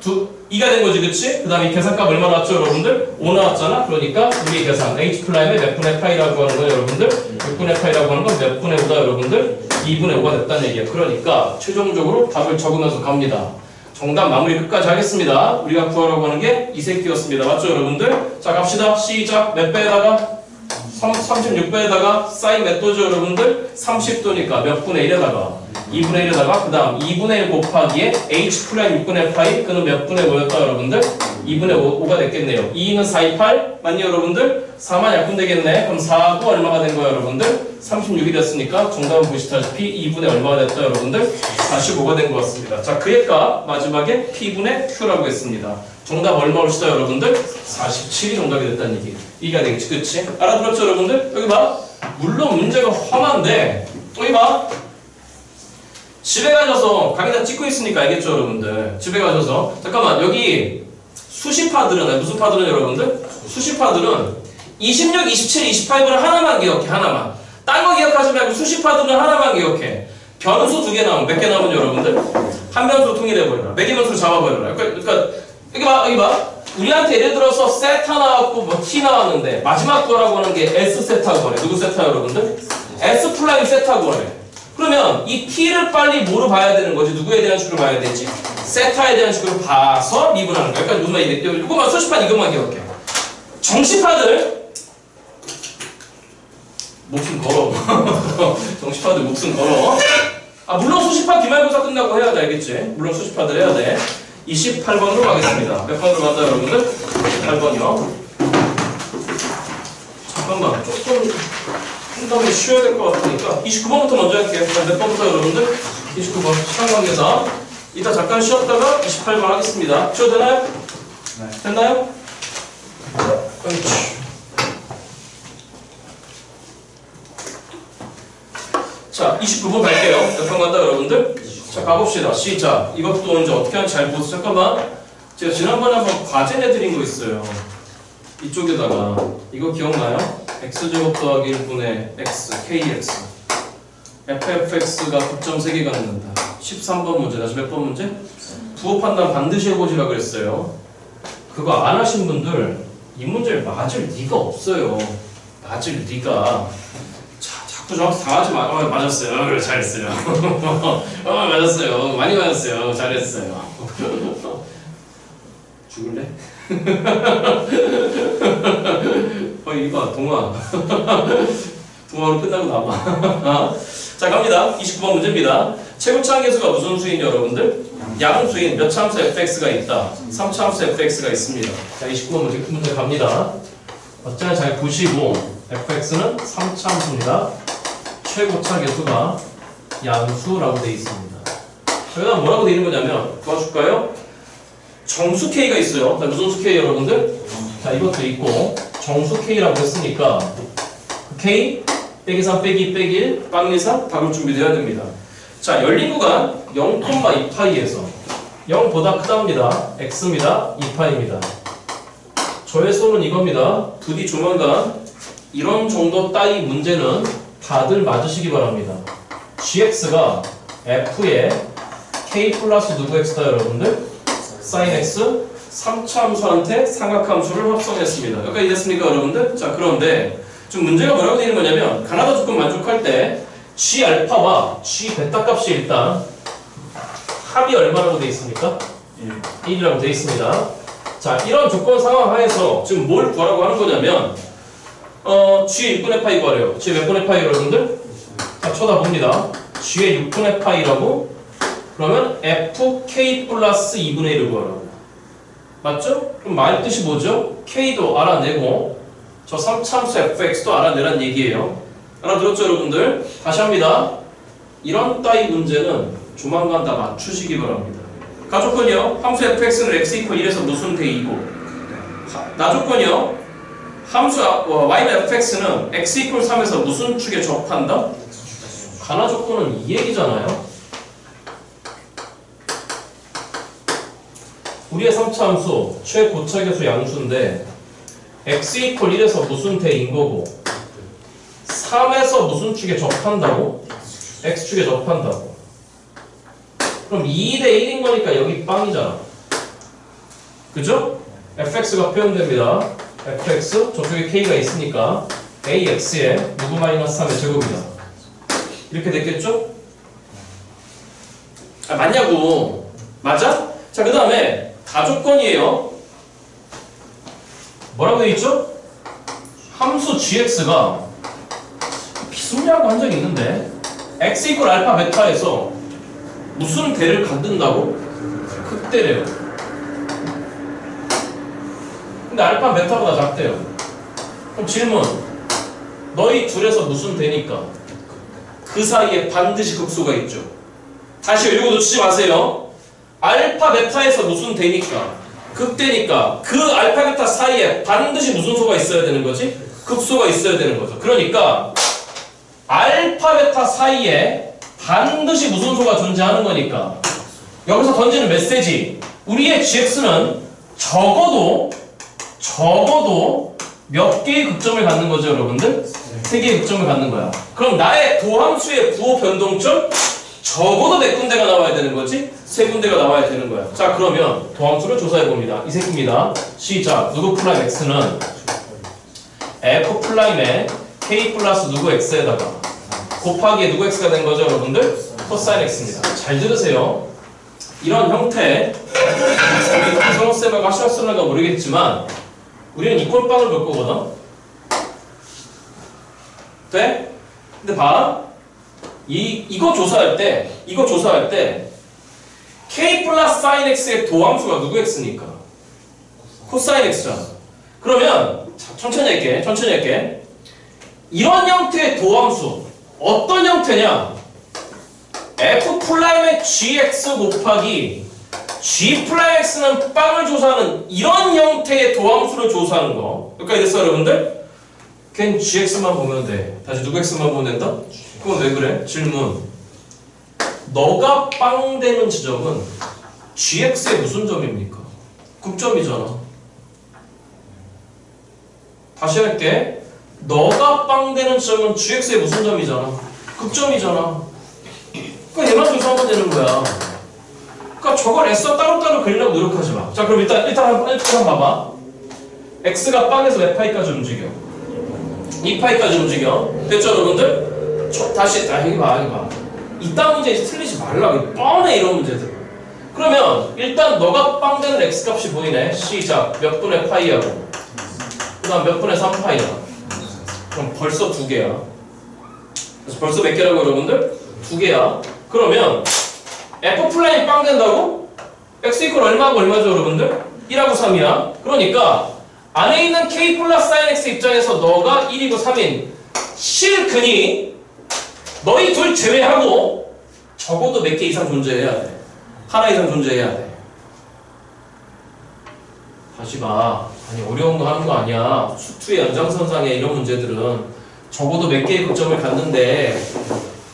2가 된 거지, 그치? 그 다음에 이 계산값 얼마 나왔죠, 여러분들? 5 나왔잖아? 그러니까 우리 계산 H 플라임의 몇 분의 파이라고 하는 거예요, 여러분들? 6분의 파이라고 하는 건 몇 분의 5다, 여러분들? 2분의 5가 됐다는 얘기야. 그러니까 최종적으로 답을 적으면서 갑니다. 정답 마무리 끝까지 하겠습니다. 우리가 구하라고 하는 게 이 새끼였습니다. 맞죠, 여러분들? 자, 갑시다. 시작. 몇 배에다가? 36배에다가 사인 몇 도죠, 여러분들? 30도니까 몇 분의 1에다가? 2분의 1에다가 그 다음 2분의 1 곱하기에 H 플라임 6분의 파이 그는 몇 분의 5였다 여러분들? 2분의 5가 됐겠네요. 2는 4, 2, 8 맞니 여러분들? 4만 약분되겠네. 그럼 4도 얼마가 된 거야 여러분들? 36이 됐으니까 정답은 보시다시피 2분의 얼마가 됐다 여러분들? 45가 된 것 같습니다. 자 그의 값 마지막에 P분의 Q라고 했습니다. 정답 얼마 올시다 여러분들? 47이 정답이 됐다는 얘기. 이가 되겠지 그치? 알아들었죠 여러분들? 여기 봐. 물론 문제가 험한데 여기 봐. 집에 가셔서 강의다 찍고 있으니까 알겠죠 여러분들? 집에 가셔서 잠깐만 여기 수시파들은 무슨 파들은 여러분들? 수시파들은 26, 27, 28분을 하나만 기억해. 하나만. 딴 거 기억하지 말고 수시파들은 하나만 기억해. 변수 2개 나오면 몇 개 나오면 여러분들? 한 변수로 통일해버려라. 몇 개 변수로 잡아버려라. 그러니까 여기 봐 여기 봐. 우리한테 예를 들어서 세타 나왔고 뭐 T 나왔는데 마지막 거라고 하는 게 S 세타 거래. 누구 세타 여러분들? S 플라임 세타 거래. 그러면 이 T를 빨리 뭐로 봐야 되는 거지? 누구에 대한 식으로 봐야 되지? 세타에 대한 식으로 봐서 미분하는 거야. 여기까지 무슨 말이지? 이것만 수시판 이것만 기억해. 정시파들 목숨 걸어. 정시파들 목숨 걸어. 아 물론 수시파 기말고사 끝나고 해야 돼. 알겠지? 물론 수시파들 해야 돼. 28번으로 가겠습니다. 몇 번으로 간다 여러분들? 28번이요. 잠깐만 조금 한 다음에 쉬어야 될 것 같으니까 29번부터 먼저 할게요. 몇 번부터 여러분들? 29번 시간 관계상 이따 잠깐 쉬었다가 28번 하겠습니다. 쉬어도 되나요? 네. 됐나요? 자 29번 갈게요. 몇 번 간다 여러분들? 자 가봅시다. 시작. 이것도 이제 어떻게 하는지 잘 보세요. 잠깐만 제가 지난번에 한번 과제 내드린 거 있어요. 이쪽에다가 이거 기억나요? x제곱 더하기 1분의 x, kx fx가 9.3개가 된다. 13번 문제. 다시 몇 번 문제? 부호 판단 반드시 해보시라 그랬어요. 그거 안 하신 분들 이 문제를 맞을 리가 없어요. 맞을 리가. 자, 자꾸 정확히 다 하지 마. 맞았어요. 그래 잘했어요. 맞았어요. 많이 맞았어요. 잘했어요. 죽을래? 이봐 동화. 동화로 끝나고 나와. 자 갑니다. 29번 문제입니다. 최고차항 계수가 무슨 수인 여러분들? 양수인 몇 참수 fx가 있다. 3참수 fx가 있습니다. 자 29번 문제 갑니다. 어쩌나 잘 보시고 fx는 3참수입니다. 최고차 계수가 양수라고 되어 있습니다. 여기다 뭐라고 되어 있는 거냐면 도와줄까요? 정수 k가 있어요. 자, 무슨 수 k 여러분들? 자 이것도 있고 정수 k라고 했으니까 k 빼기 3 빼기 1 빵 예상 답을 준비되어야 됩니다. 자 열린 구간 0,2파이에서 0보다 크답니다. x입니다. 2파입니다. 저의 소는 이겁니다. 부디 조만간 이런 정도 따위 문제는 다들 맞으시기 바랍니다. gx가 f의 k 플러스 누구 x다 여러분들? sin x 3차함수한테 삼각함수를 합성했습니다. 여기까지 됐습니까 여러분들? 자 그런데 좀 문제가 뭐라고 되어 있는 거냐면 가나다 조건 만족할 때 g 알파와 g 베타 값이 일단 합이 얼마라고 되어 있습니까? 1이라고 되어 있습니다. 자 이런 조건 상황 하에서 지금 뭘 구하라고 하는 거냐면 g의 6분의 파이 구하래요. g의 몇 분의 파이 여러분들? 자 쳐다봅니다. g의 6분의 파이라고 그러면 fk 플러스 2분의 1을 구하라고. 맞죠? 그럼 말 뜻이 뭐죠? k도 알아내고 저 3참수 fx도 알아내란 얘기예요. 알아들었죠 여러분들? 다시 합니다. 이런 따위 문제는 조만간 다 맞추시기 바랍니다. 가조건이요. 함수 fx는 x 이퀄 1에서 무슨 대이고 나조건이요. 함수 y는 fx는 x 이퀄 3에서 무슨 축에 접한다? 가나조건은 이 얘기잖아요. 우리의 3차 함수 최고차계수 양수인데 x 이퀄 1에서 무슨 대인 거고 3에서 무슨 축에 접한다고? x축에 접한다고. 그럼 2대 1인 거니까 여기 빵이잖아. 그죠? fx가 표현됩니다. fx 저쪽에 k가 있으니까 ax에 누구 마이너스 3의 제곱이다. 이렇게 됐겠죠? 아, 맞냐고. 맞아? 자 그 다음에 다조건이에요. 뭐라고 되어 있죠? 함수 gx가 비슷하고 한 적이 있는데 x 이퀄 알파 베타에서 무슨 대를 갖는다고? 극대래요. 근데 알파 베타보다 작대요. 그럼 질문 너희 둘에서 무슨 대니까? 그 사이에 반드시 극소가 있죠. 다시 읽고 놓치지 마세요. 알파 베타에서 무슨 대니까? 극대니까 그 알파 베타 사이에 반드시 무슨 소가 있어야 되는 거지? 극소가 있어야 되는 거죠. 그러니까 알파 베타 사이에 반드시 무슨 소가 존재하는 거니까 여기서 던지는 메시지 우리의 gx는 적어도 몇 개의 극점을 갖는 거죠 여러분들? 3개의 극점을 갖는 거야. 그럼 나의 도함수의 부호 변동점 적어도 4군데가 나와야 되는 거지 3군데가 나와야 되는 거야. 자 그러면 도함수를 조사해 봅니다. 이 새끼입니다. 시작. 누구 플라임 x는 f 플라임의 k 플러스 누구 x에다가 곱하기에 누구 x가 된 거죠 여러분들? 코사인 x입니다. 잘 들으세요. 이런 형태 우리 성우쌤하고 하셨을런가 모르겠지만 우리는 이꼴빵을 볼 거거든? 돼? 근데 봐. 이거 조사할 때 k 플러스 사인 x의 도함수가 누구 x니까? 코사인 x잖아. 그러면 자, 천천히 할게. 이런 형태의 도함수 어떤 형태냐? f 플라임의 gx 곱하기 g 플라임 x는 빵을 조사하는 이런 형태의 도함수를 조사하는 거. 여기까지 됐어 여러분들? 걘 gx만 보면 돼. 다시 누구 x만 보면 된다? 그건 왜 그래? 질문. 너가 빵 되는 지점은 gx의 무슨 점입니까? 극점이잖아. 다시 할게. 너가 빵 되는 지점은 gx의 무슨 점이잖아? 극점이잖아. 그러니까 얘만 조사하면 되는 거야. 그러니까 저걸 애써 따로따로 그리려고 노력하지 마. 자 그럼 일단 한번 봐봐. x가 빵에서 몇 파이까지 움직여? 2파이까지 움직여. 됐죠 여러분들? 다시 여기 봐. 이딴 문제 틀리지 말라고. 뻔해 이런 문제들. 그러면 일단 너가 빵 되는 x값이 보이네. 시작. 몇 분의 파이하고 그 다음 몇 분의 3파이야. 그럼 벌써 두 개야. 그래서 벌써 몇 개라고 여러분들? 두 개야. 그러면 f 플라인 빵 된다고? x 이퀄 얼마하고 얼마죠 여러분들? 1하고 3이야. 그러니까 안에 있는 k 플러스 sin x 입장에서 너가 1이고 3인 실근이 너희 둘 제외하고 적어도 몇 개 이상 존재해야 돼. 하나 이상 존재해야 돼. 다시 봐. 아니 어려운 거 하는 거 아니야. 수투의 연장선상에 이런 문제들은 적어도 몇 개의 극점을 갖는데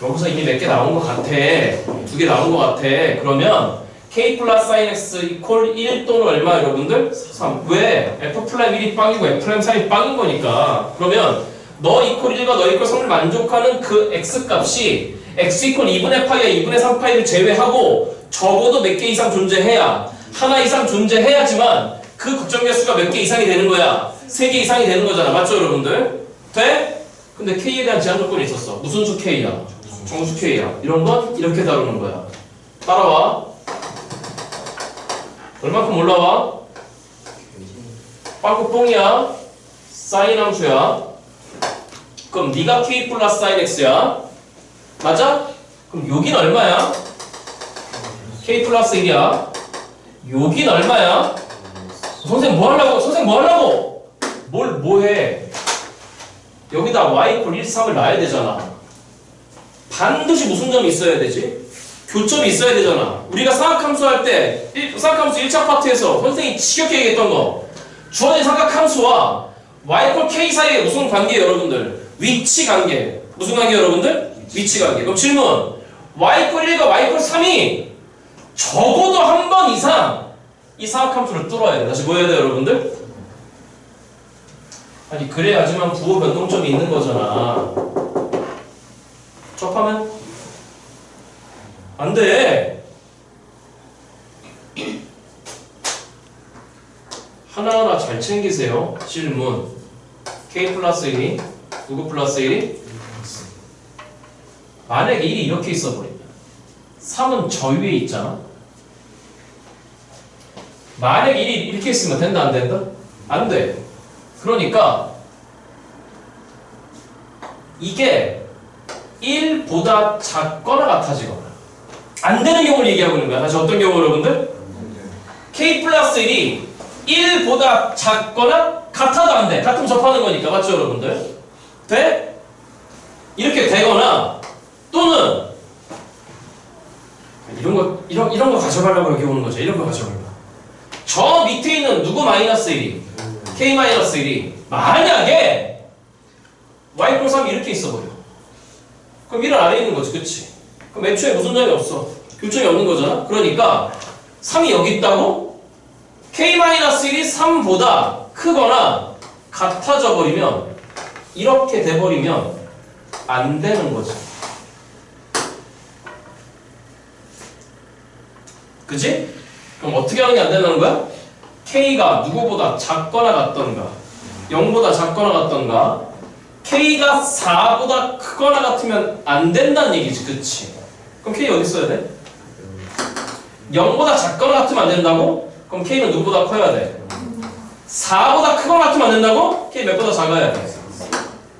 여기서 이미 몇 개 나온 것 같아. 두 개 나온 것 같아. 그러면 k 플러스 sin x 이퀄 1 또는 얼마 여러분들? 3. 왜? f 플라임 1이 빵이고 f 플라임 3이 빵인 거니까. 그러면 너 이퀄 1과 너 이퀄 3을 만족하는 그 x 값이 x 이퀄 2분의 파이와 2분의 3파이를 제외하고 적어도 몇 개 이상 존재해야 하나 이상 존재해야지만 그 극점 개수가 몇 개 이상이 되는 거야. 3개 이상이 되는 거잖아. 맞죠 여러분들? 돼? 근데 k에 대한 제한 조건이 있었어. 무슨 수 k야? 정수 k야. 이런 건 이렇게 다루는 거야. 따라와. 얼마큼 올라와? 빵꾸 뽕이야. 사인 함수야. 그럼 네가 k 플러스 sin x야. 맞아? 그럼 여긴 얼마야? k 플러스 1이야. 여긴 얼마야? 선생님 뭐 하려고? 선생님 뭐 하려고? 뭐해? 여기다 y 이퀄 1, 3을 놔야 되잖아. 반드시 무슨 점이 있어야 되지? 교점이 있어야 되잖아. 우리가 사각함수 할 때 사각함수 1차 파트에서 선생님이 지겹게 얘기했던 거 주어진 사각함수와 y 이퀄 k 사이에 무슨 관계예요 여러분들? 위치 관계. 무슨 관계예요 여러분들? 위치 관계. 그럼 질문 y 이퀄 1과 y 이퀄 3이 적어도 한 번 이상 이 사각함수를 뚫어야 돼. 다시 뭐 해야 돼 여러분들? 아니 그래야지만 부호 변동점이 있는 거잖아. 접하면 안 돼. 하나하나 잘 챙기세요. 질문 k 플러스 1이 누구 플러스 1이? 만약에 1이 이렇게 있어버리면 3은 저 위에 있잖아. 만약에 1이 이렇게 있으면 된다 안 된다? 안 돼. 그러니까 이게 1보다 작거나 같아지거나 안 되는 경우를 얘기하고 있는 거야. 다시 어떤 경우 여러분들? k 플러스 1이 1보다 작거나 같아도 안 돼. 같으면 접하는 거니까. 맞죠 여러분들? 돼? 이렇게 되거나 또는 이런 거 가져가려고 여기 오는 거죠. 이런 거 가져가려고. 저 밑에 있는 누구 마이너스 1이 k 마이너스 1이 만약에 y 이퀄 3이 이렇게 있어버려. 그럼 1은 아래에 있는 거지. 그치? 그럼 애초에 무슨 점이 없어? 교점이 없는 거잖아. 그러니까 3이 여기 있다고? k-1이 3보다 크거나 같아져 버리면 이렇게 돼버리면 안 되는 거지. 그치? 그럼 어떻게 하는 게 안 된다는 거야? k가 누구보다 작거나 같던가 0보다 작거나 같던가 k가 4보다 크거나 같으면 안 된다는 얘기지. 그치? 그럼 k 어디 있어야 돼? 0보다 작거나 같으면 안 된다고? 그럼 k는 누구보다 커야 돼? 4보다 크거나 같으면 안 된다고? k 몇보다 작아야 돼?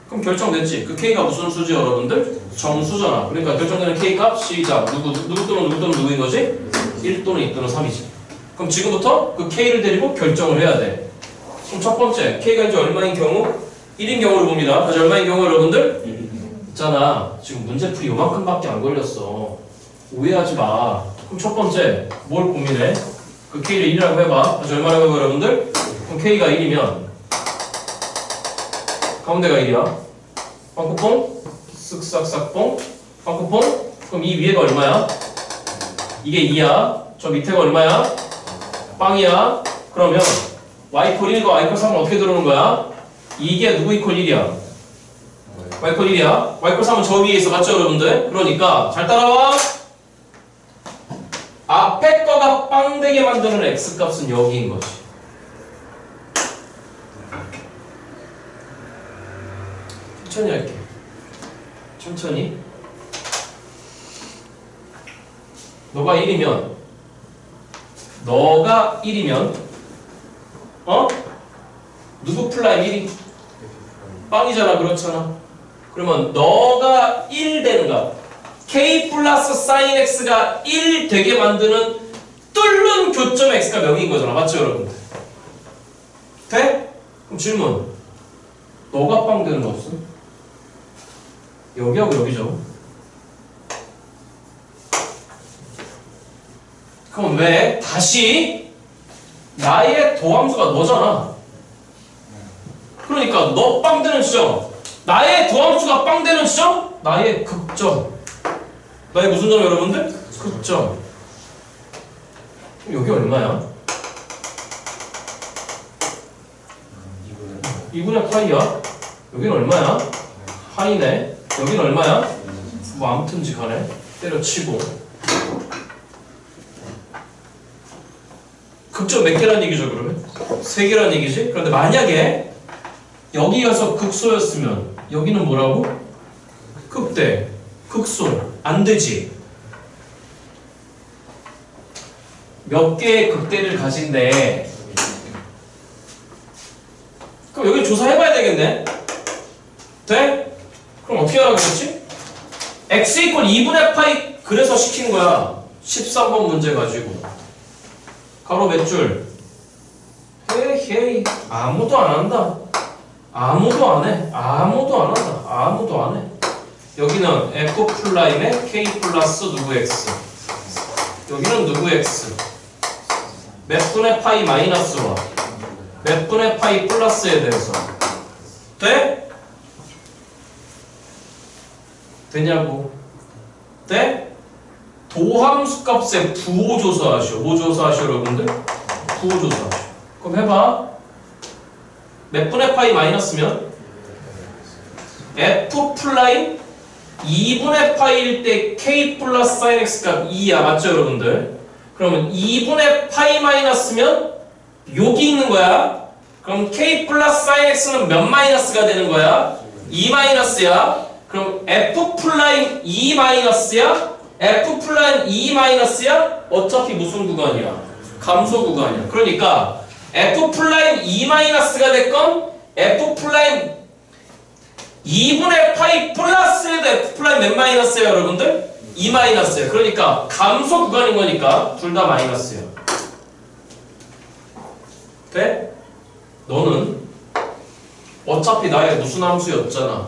그럼 결정됐지? 그 k가 무슨 수지 여러분들? 정수잖아. 그러니까 결정되는 k 값 시작. 누구 또는 누구인 거지? 1 또는 2 또는 3이지. 그럼 지금부터 그 k를 데리고 결정을 해야 돼. 그럼 첫 번째 k가 이제 얼마인 경우? 1인 경우를 봅니다. 다시 얼마인 경우 여러분들? 있잖아. 지금 문제풀이 요만큼밖에 안 걸렸어. 오해하지 마. 그럼 첫 번째 뭘 고민해? 그 k를 1이라고 해봐. 다시 얼마라고 해봐 여러분들? 그럼 k가 1이면 가운데가 1이야. 빵꾸뽕 쓱싹싹뽕 빵꾸뽕. 그럼 이 위에가 얼마야? 이게 2야. 저 밑에가 얼마야? 빵이야. 그러면 y 이퀄 1과 y 이퀄 3은 어떻게 들어오는 거야? 이게 누구 이퀄 1이야? y 이퀄 1이야. y 이퀄 3은 저 위에 있어. 맞죠 여러분들? 그러니까 잘 따라와. 앞에 거가 빵 되게 만드는 x값은 여기인 거지. 천천히 할게. 천천히. 너가 1이면 너가 1이면 누구 플라임 1이? 빵이잖아. 그렇잖아. 그러면 너가 1 되는 거 k 플러스 sin x가 1 되게 만드는 뚫는 교점 x가 명인 거잖아. 맞죠 여러분? 돼? 그럼 질문 너가 빵 되는 거 없어? 여기하고 여기죠. 그럼 왜 다시 나의 도함수가 너잖아. 그러니까 너 빵 되는 지점, 나의 도함수가 빵 되는 지점, 나의 극점. 나의 무슨 점 여러분들? 극점. 여기 얼마야? 2분의 파이야. 여기는 얼마야? 파이네. 여기는 얼마야? 뭐 아무튼지 간에 때려치고. 극점 몇 개란 얘기죠 그러면? 3개란 얘기지? 그런데 만약에 여기가서 극소였으면 여기는 뭐라고? 극대, 극소. 안 되지. 몇 개의 극대를 가진대. 그럼 여기 조사해봐야 되겠네. 돼? 그럼 어떻게 하라고 그랬지? x 이퀄 2분의 파이 그래서 시킨 거야. 13번 문제 가지고. 가로 몇 줄? 헤이 아무도 안 한다. 아무도 안 해. 아무도 안 한다. 아무도 안 해. 여기는 f 플라임의 k 플러스 누구 x. 여기는 누구 x. 몇 분의 파이 마이너스와 몇 분의 파이 플러스에 대해서 돼? 되냐고. 돼? 도함수 값의 부호 조사하시오. 뭐 조사하시오 여러분들? 부호 조사하시오. 그럼 해봐. 몇 분의 파이 마이너스면 f 플라임 2분의 파이일 때 k 플러스 sin x 값 2야. 맞죠 여러분들? 그러면 2분의 파이 마이너스면 여기 있는 거야. 그럼 k 플러스 sin x는 몇 마이너스가 되는 거야? 2 마이너스야. 그럼 f 플라임 2 마이너스야? f 플라임 2 마이너스야? 어차피 무슨 구간이야? 감소 구간이야. 그러니까 f 플라임 2 마이너스가 됐건 f 플라임 2분의 파이 플러스에도 f 플라임 몇 마이너스야 여러분들? 2 마이너스야. 그러니까 감소 구간인 거니까 둘 다 마이너스야. 돼? 너는 어차피 나의 무슨 함수였잖아.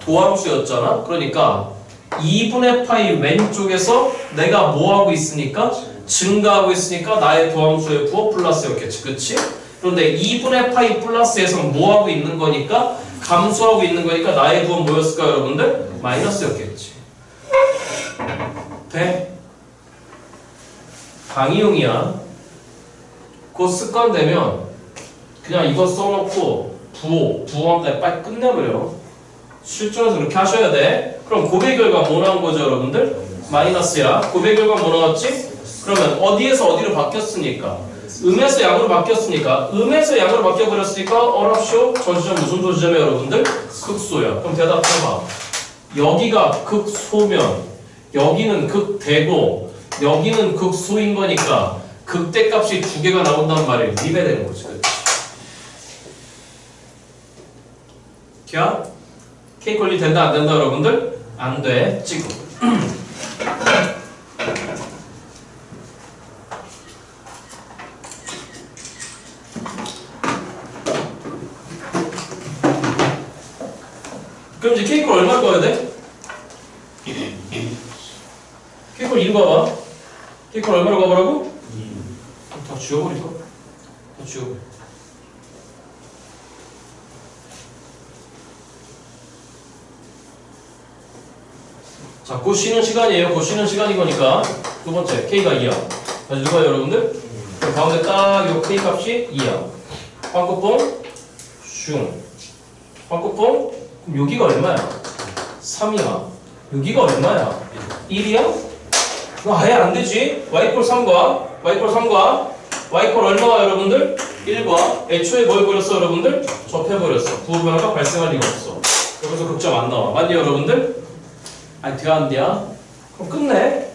도함수였잖아. 그러니까 2분의 파이 왼쪽에서 내가 뭐하고 있으니까? 증가하고 있으니까 나의 도함수의 부호 플러스였겠지. 그치? 그런데 2분의 파이 플러스에서 뭐하고 있는 거니까? 감소하고 있는 거니까 나의 부호는 뭐였을까 여러분들? 마이너스였겠지. 돼? 강의용이야. 곧 습관되면 그냥 이거 써놓고 부호함 때 빨리 끝내버려. 실전에서 그렇게 하셔야 돼. 그럼 고배 결과 뭐 나온 거죠 여러분들? 마이너스야. 고배 결과 뭐 나왔지? 그러면 어디에서 어디로 바뀌었으니까? 음에서 양으로 바뀌었으니까 음에서 양으로 바뀌어버렸으니까 어랍쇼 저 지점 무슨 소지점이에요 여러분들? 극소야. 그럼 대답해봐. 여기가 극소면 여기는 극대고 여기는 극소인 거니까 극대 값이 2개가 나온단 말이에요. 리배되는 거지. 자, K 권리 된다 안 된다 여러분들? 안 돼. 찍어. 그럼 이제 K 권 얼마 꺼야 돼? K 권 2로 가봐. K 권 얼마로 가보라고? 다 지워버릴까? 다 지워버려. 자, 곧 쉬는 시간이에요. 곧 쉬는 시간인 거니까 두 번째 K가 2야. 다시 누가요 여러분들? 그럼 가운데 딱 요 K 값이 2야. 빵꾸뽕 슝. 빵꾸뽕 그럼 여기가 얼마야? 3이야. 여기가 얼마야? 1이야? 이거 아예 안 되지. y 꼴 3과 y 꼴 3과 y 꼴 얼마와 여러분들? 1과 애초에 뭘 버렸어 여러분들? 접해버렸어. 부호 변화가 발생할 리가 없어. 여기서 극점 안 나와. 맞니 여러분들? 아니 돼야 안 돼야? 그럼 끝내.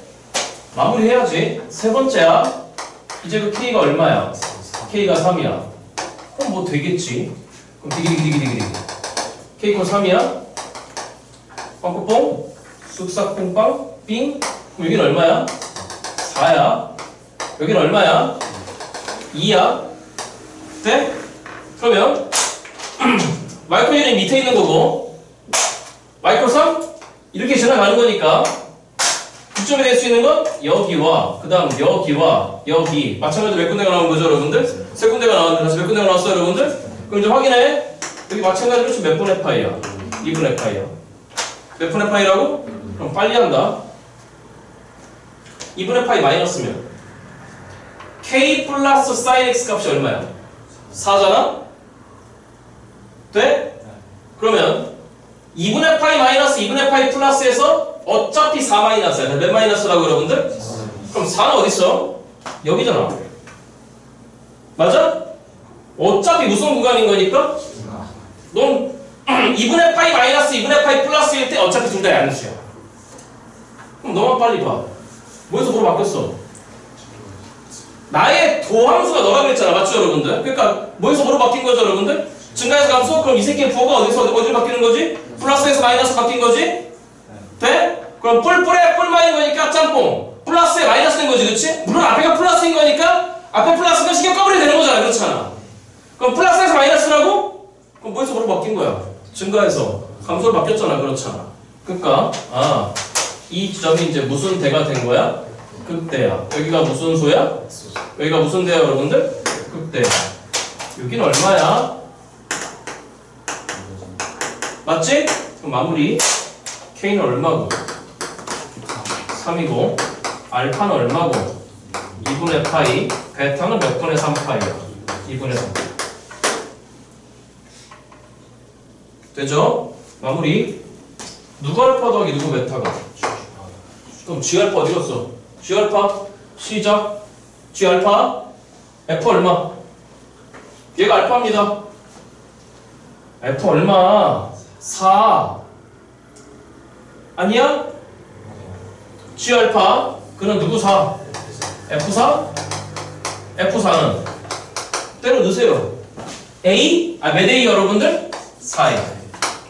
마무리해야지. 세 번째야. 이제 그 K가 얼마야? K가 3이야. 그럼 뭐 되겠지. 그럼 디기디기디기디기. K 이퀄 3이야. 빵꾸뽕. 쑥싹뽕빵. 삥. 그럼 여긴 얼마야? 4야. 여긴 얼마야? 2야. 돼? 그러면 마이클 1은 밑에 있는 거고 마이클 3? 이렇게 지나가는 거니까 기점이 될 수 있는 건 여기와 그 다음 여기와 여기 마찬가지로 몇 군데가 나온 거죠 여러분들? 세 군데가 나왔는데 다시 몇 군데가 나왔어요 여러분들? 그럼 이제 확인해. 여기 마찬가지로 지금 몇 분의 파이야? 2분의 파이야. 몇 분의 파이라고? 그럼 빨리 한다. 2분의 파이 마이너스면 K 플러스 사인 X 값이 얼마야? 4잖아? 돼? 그러면 2분의 파이 마이너스 2분의 파이 플러스에서 어차피 4 마이너스야. 몇 마이너스라고 여러분들? 그럼 4는 어딨어? 여기잖아. 맞아? 어차피 무슨 구간인 거니까? 넌 2분의 파이 마이너스 2분의 파이 플러스일 때 어차피 둘 다 양수야. 그럼 너만 빨리 봐. 뭐에서 뭐로 바뀌었어? 나의 도함수가 너라 그랬잖아. 맞죠 여러분들? 그러니까 뭐에서 뭐로 바뀐 거죠 여러분들? 증가해서 감소? 그럼 이 새끼의 부호가 어디로 바뀌는 거지? 플러스에서 마이너스 바뀐 거지? 돼? 그럼 뿔뿔에 뿔마인 거니까 짬뽕. 플러스에 마이너스 된 거지, 그치? 물론 앞에가 플러스인 거니까 앞에 플러스가 신경 꺼버리게 되는 거잖아, 그렇잖아. 그럼 플러스에서 마이너스라고? 그럼 뭐에서 뭐로 바뀐 거야? 증가해서 감소로 바뀌었잖아, 그렇잖아. 그러니까 이 지점이 이제 무슨 대가 된 거야? 극대야. 여기가 무슨 소야? 여기가 무슨 대야, 여러분들? 극대야. 여긴 얼마야? 맞지? 그럼 마무리. K는 얼마고? 3이고 알파는 얼마고? 2분의 파이. 베타는 몇 분의 3파이야? 2분의 3. 되죠? 마무리. 누구 알파 더하기 누구 베타가? 그럼 G 알파 어디 갔어? G 알파 시작. G 알파 F 얼마? 얘가 알파입니다. F 얼마? 4 아니야? G 알파 그는 누구 4? F4? F4는 때려 넣으세요. A? 몇 A 여러분들? 4A.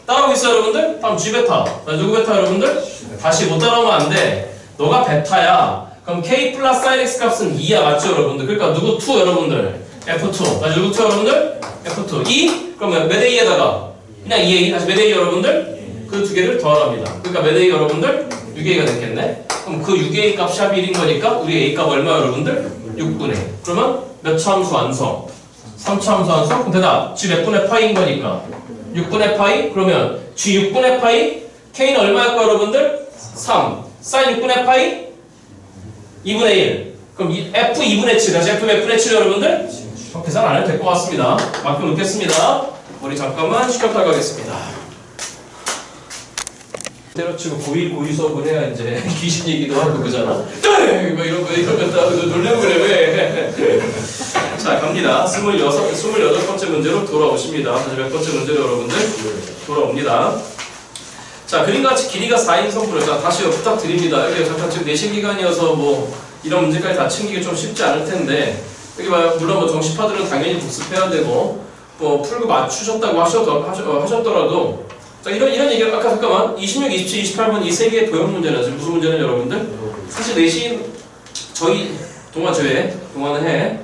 따라오고 있어요 여러분들? 다음 G 베타. 누구 베타 여러분들? 다시 못 따라오면 안 돼. 너가 베타야. 그럼 K 플러스 사인 X 값은 2야. 맞죠 여러분들? 그러니까 누구 2 여러분들? F2. 다시 누구 2 여러분들? F2. 2? 그러면 몇 A에다가? 그냥 2A. 다시 몇 A 여러분들? 그 두 개를 더하랍니다. 그러니까 몇 A 여러분들? 6A가 됐겠네? 그럼 그 6A 값이 합이 1인 거니까 우리 A 값 얼마 여러분들? 6분의. 그러면 몇 차 함수 완성? 3차 함수 완성? 그럼 대답. G 몇 분의 파이인 거니까 6분의 파이? 그러면 G 6분의 파이? K는 얼마일까 여러분들? 3. 사인 6분의 파이? 2분의 1. 그럼 F 2분의 7. 다시 F 몇 분의 7 여러분들? 계산 안 해도 될 것 같습니다. 만큼 놓겠습니다. 머리 잠깐만 식혔다가 가겠습니다. 때려치고 고의 수업을 해야 이제 귀신 얘기도 하고 그러잖아. 뭐 이런 거 놀려고 그래 왜? 자 갑니다. 28번째 문제로 돌아오십니다. 다시 몇 번째 문제로 여러분들 돌아옵니다. 자 그림같이 길이가 4인 선분을 자 다시 부탁드립니다. 여기 잠깐 지금 내신 기간이어서 뭐 이런 문제까지 다 챙기기 좀 쉽지 않을 텐데 여기 물론 뭐 정시파들은 당연히 복습해야 되고 뭐 풀고 맞추셨다고 하셨더라도 자 이런 얘기 아까 잠깐만 26, 27, 28번 이 세 개의 도형 문제는 지금 무슨 문제는 여러분들 사실 내신 저희 동화는 해